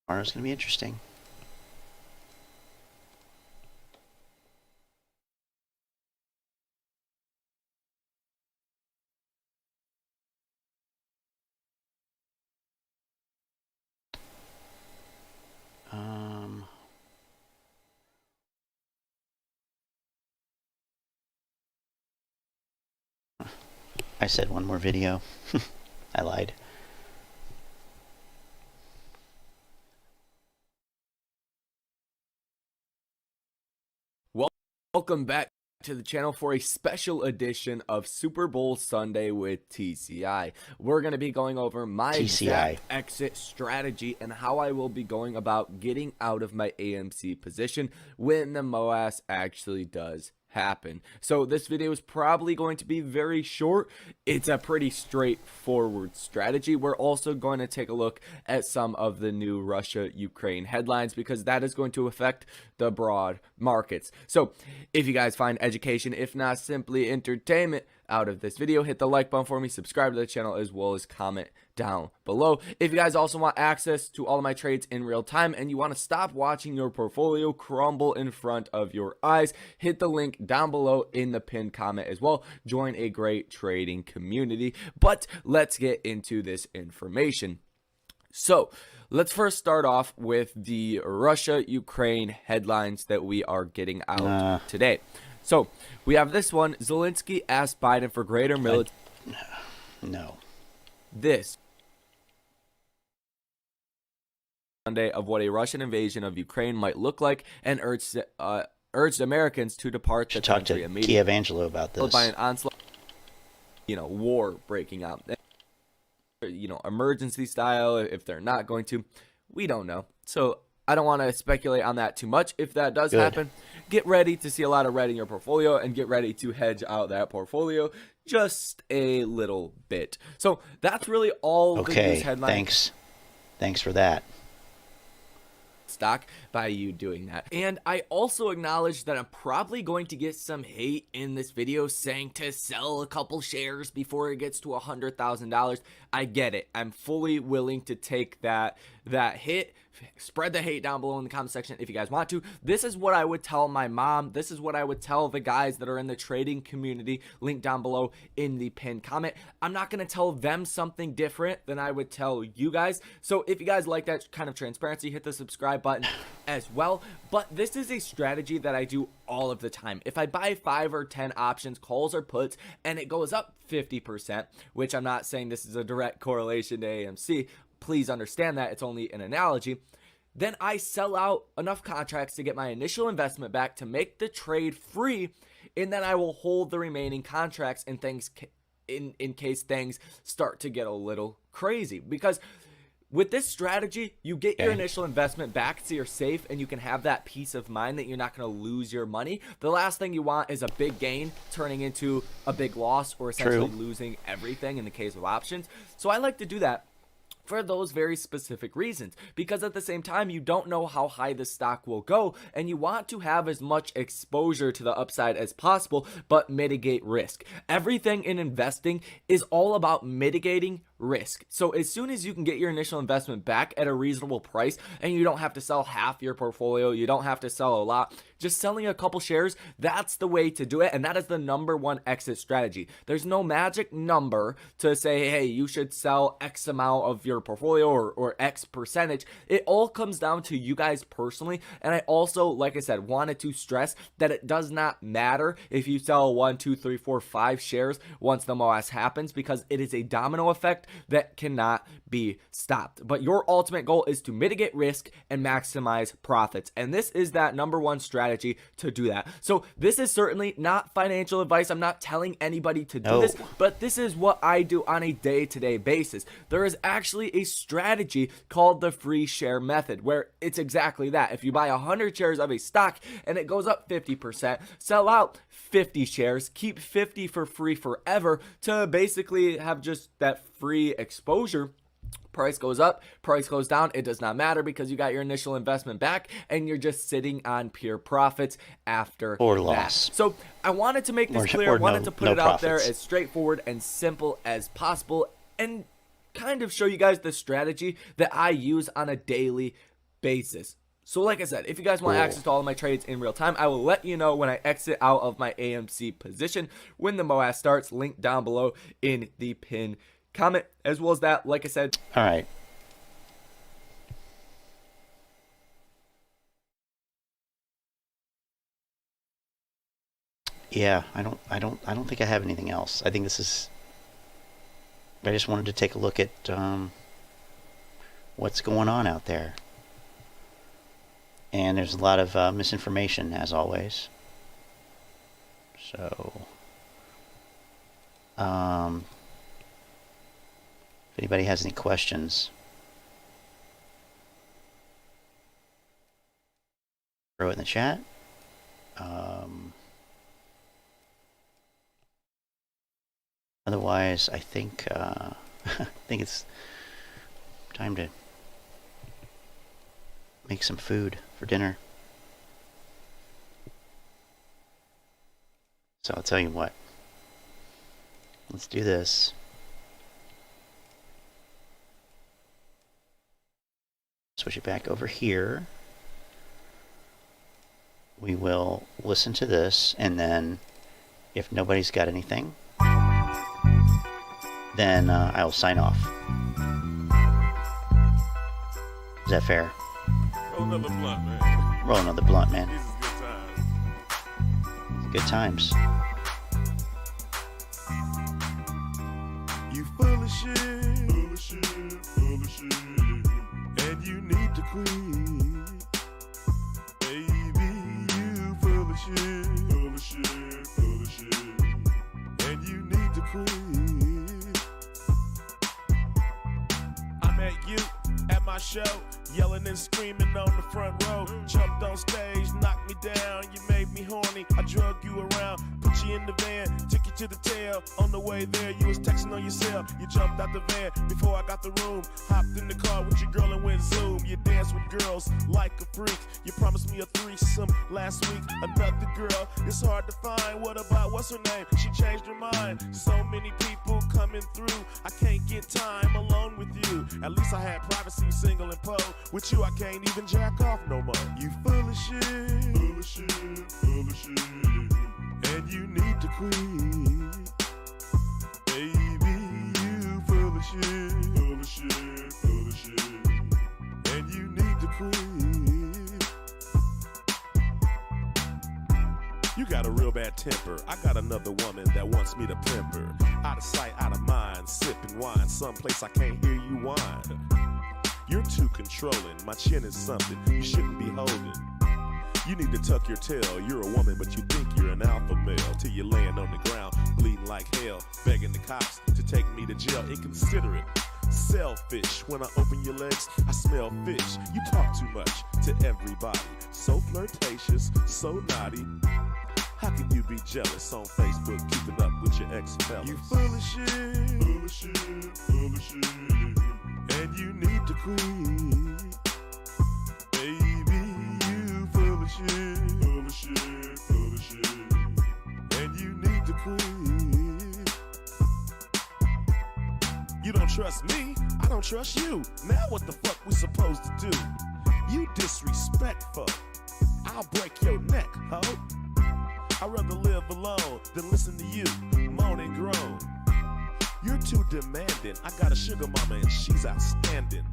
Tomorrow's going to be interesting. I said one more video. I lied. Welcome back to the channel for a special edition of Super Bowl Sunday with TCI. We're going to be going over my exact exit strategy and how I will be going about getting out of my AMC position when the MOAS actually does happen. So this video is probably going to be very short. It's a pretty straightforward strategy. We're also going to take a look at some of the new Russia-Ukraine headlines because that is going to affect the broad markets. So if you guys find education, if not simply entertainment, out of this video, hit the like button for me, subscribe to the channel, as well as comment down below. If you guys also want access to all of my trades in real time and you want to stop watching your portfolio crumble in front of your eyes, hit the link down below in the pinned comment as well. Join a great trading community. But let's get into this information. So let's first start off with the Russia-Ukraine headlines that we are getting out today. So we have this one. Zelensky asked Biden for greater military. No. This Sunday of what a Russian invasion of Ukraine might look like, and urged Americans to depart the country immediately. Kiev Angelo about this. By an onslaught, war breaking out. Emergency style. If they're not going to, we don't know. So I don't want to speculate on that too much. If that does happen, get ready to see a lot of red in your portfolio and get ready to hedge out that portfolio just a little bit. So that's really all the news headlines. Thanks for that. Stock by you doing that. And I also acknowledge that I'm probably going to get some hate in this video saying to sell a couple shares before it gets to $100,000. I get it. I'm fully willing to take that hit. Spread the hate down below in the comment section if you guys want to. This is what I would tell my mom. This is what I would tell the guys that are in the trading community. Link down below in the pinned comment. I'm not going to tell them something different than I would tell you guys. So if you guys like that kind of transparency, hit the subscribe button as well. But this is a strategy that I do all of the time. If I buy 5 or 10 options, calls or puts, and it goes up 50%, which I'm not saying this is a direct correlation to AMC, please understand that it's only an analogy, then I sell out enough contracts to get my initial investment back to make the trade free, and then I will hold the remaining contracts in things in case things start to get a little crazy. Because with this strategy, you get your initial investment back so you're safe and you can have that peace of mind that you're not going to lose your money. The last thing you want is a big gain turning into a big loss or essentially losing everything in the case of options. So I like to do that for those very specific reasons, because at the same time you don't know how high the stock will go and you want to have as much exposure to the upside as possible but mitigate risk. Everything in investing is all about mitigating risk. So as soon as you can get your initial investment back at a reasonable price and you don't have to sell half your portfolio, you don't have to sell a lot, just selling a couple shares, that's the way to do it, and that is the #1 exit strategy. There's no magic number to say, hey, you should sell X amount of your portfolio or X percentage. It all comes down to you guys personally, and I also, like I said, wanted to stress that it does not matter if you sell 1, 2, 3, 4, 5 shares once the MOAS happens, because it is a domino effect that cannot be stopped. But your ultimate goal is to mitigate risk and maximize profits, and this is that #1 strategy to do that. So this is certainly not financial advice. I'm not telling anybody to do this, but this is what I do on a day-to-day basis. There is actually a strategy called the free share method, where it's exactly that. If you buy 100 shares of a stock and it goes up 50%, sell out 50 shares, keep 50 for free forever to basically have just that free exposure. Price goes up, price goes down, it does not matter because you got your initial investment back and you're just sitting on pure profits after or loss. That. So I wanted to make this clear, wanted to put it out there as straightforward and simple as possible and kind of show you guys the strategy that I use on a daily basis. So like I said, if you guys want access to all of my trades in real time, I will let you know when I exit out of my AMC position when the MOAS starts. Link down below in the pinned comment. As well as that, like I said. All right. Yeah, I don't think I have anything else. I think this is. I just wanted to take a look at what's going on out there. And there's a lot of misinformation, as always. So, if anybody has any questions, throw it in the chat. Otherwise, I think I think it's time to make some food for dinner. So I'll tell you what. Let's do this. Switch it back over here. We will listen to this, and then if nobody's got anything, then I'll sign off. Is that fair? Roll another blunt, man. Roll another blunt, man. These is Good times. You full of shit, full of shit, full of shit, and you need to quit. Baby, you full of shit, full of shit, full of shit, and you need to quit. I met you at my show, yelling and screaming on the front row. Jumped on stage, knocked me down, you made me horny. I drug you around, put you in the van, took you to the tail. On the way there, you was texting on your cell. You jumped out the van before I got the room. Hopped in the car with your girl and went zoom. You danced with girls like a freak. You promised me a threesome last week. Another girl, it's hard to find. What about, what's her name? She changed her mind. So many people coming through. I can't get time alone with you. At least I had privacy, single and pole. With you, I can't even jack off no more. You full of shit, full of shit, full of shit, and you need to quit. Baby, you full of shit, full of shit, full of shit, and you need to quit. You got a real bad temper. I got another woman that wants me to pimp her. Out of sight, out of mind, sipping wine, someplace I can't hear you whine. You're too controlling, my chin is something you shouldn't be holding. You need to tuck your tail, you're a woman but you think you're an alpha male. Till you're laying on the ground, bleeding like hell, begging the cops to take me to jail. Inconsiderate, selfish, when I open your legs, I smell fish. You talk too much to everybody, so flirtatious, so naughty. How can you be jealous on Facebook, keeping up with your ex-fellas? You full of shit, full of shit, full of shit, and you need to quit. Baby, you full of shit, full of shit, full of shit, and you need to quit. You don't trust me, I don't trust you. Now what the fuck we supposed to do? You disrespectful, I'll break your neck, ho. I'd rather live alone than listen to you moan and groan. You're too demanding. I got a sugar mama and she's outstanding.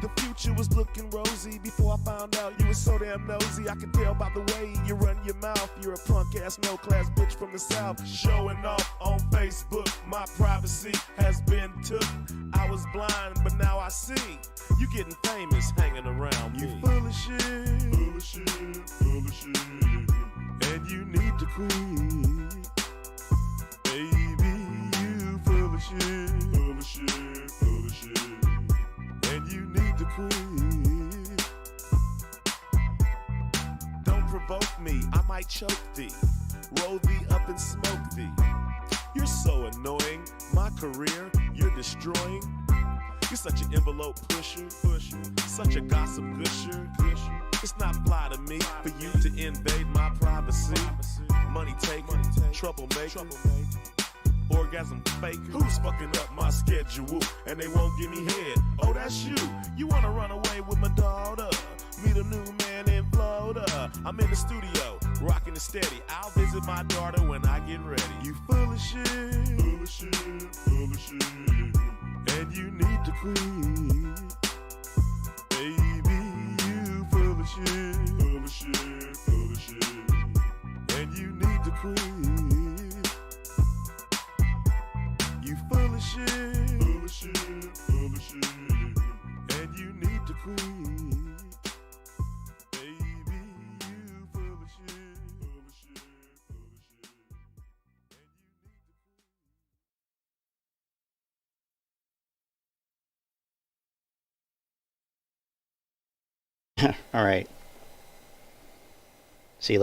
The future was looking rosy before I found out you were so damn nosy. I can tell by the way you run your mouth. You're a punk ass, no class bitch from the south. Showing off on Facebook, my privacy has been took. I was blind, but now I see. You getting famous hanging around me. You full of shit, full of shit, full of shit, and you need to quit. Baby, you full of shit, full of shit, full of shit, and you need to quit. Don't provoke me, I might choke thee, roll thee up and smoke thee. You're so annoying, my career you're destroying. You're such an envelope pusher, such a gossip gusher. It's not fly to me for you to invade my privacy. Money take, trouble make. Orgasm fake. Who's fucking up my schedule? And they won't give me head. Oh, that's you. You wanna run away with my daughter? Meet a new man in Florida. I'm in the studio, rocking it steady. I'll visit my daughter when I get ready. You full of shit, full of shit, full of shit. And you need to quit. Baby, you full of shit, full of shit, full of shit. And you need to quit. You full of shit, full of shit, full of shit. And you need to quit. Baby, you full of shit, full of shit, full of shit. And you need to quit. All right. See you later.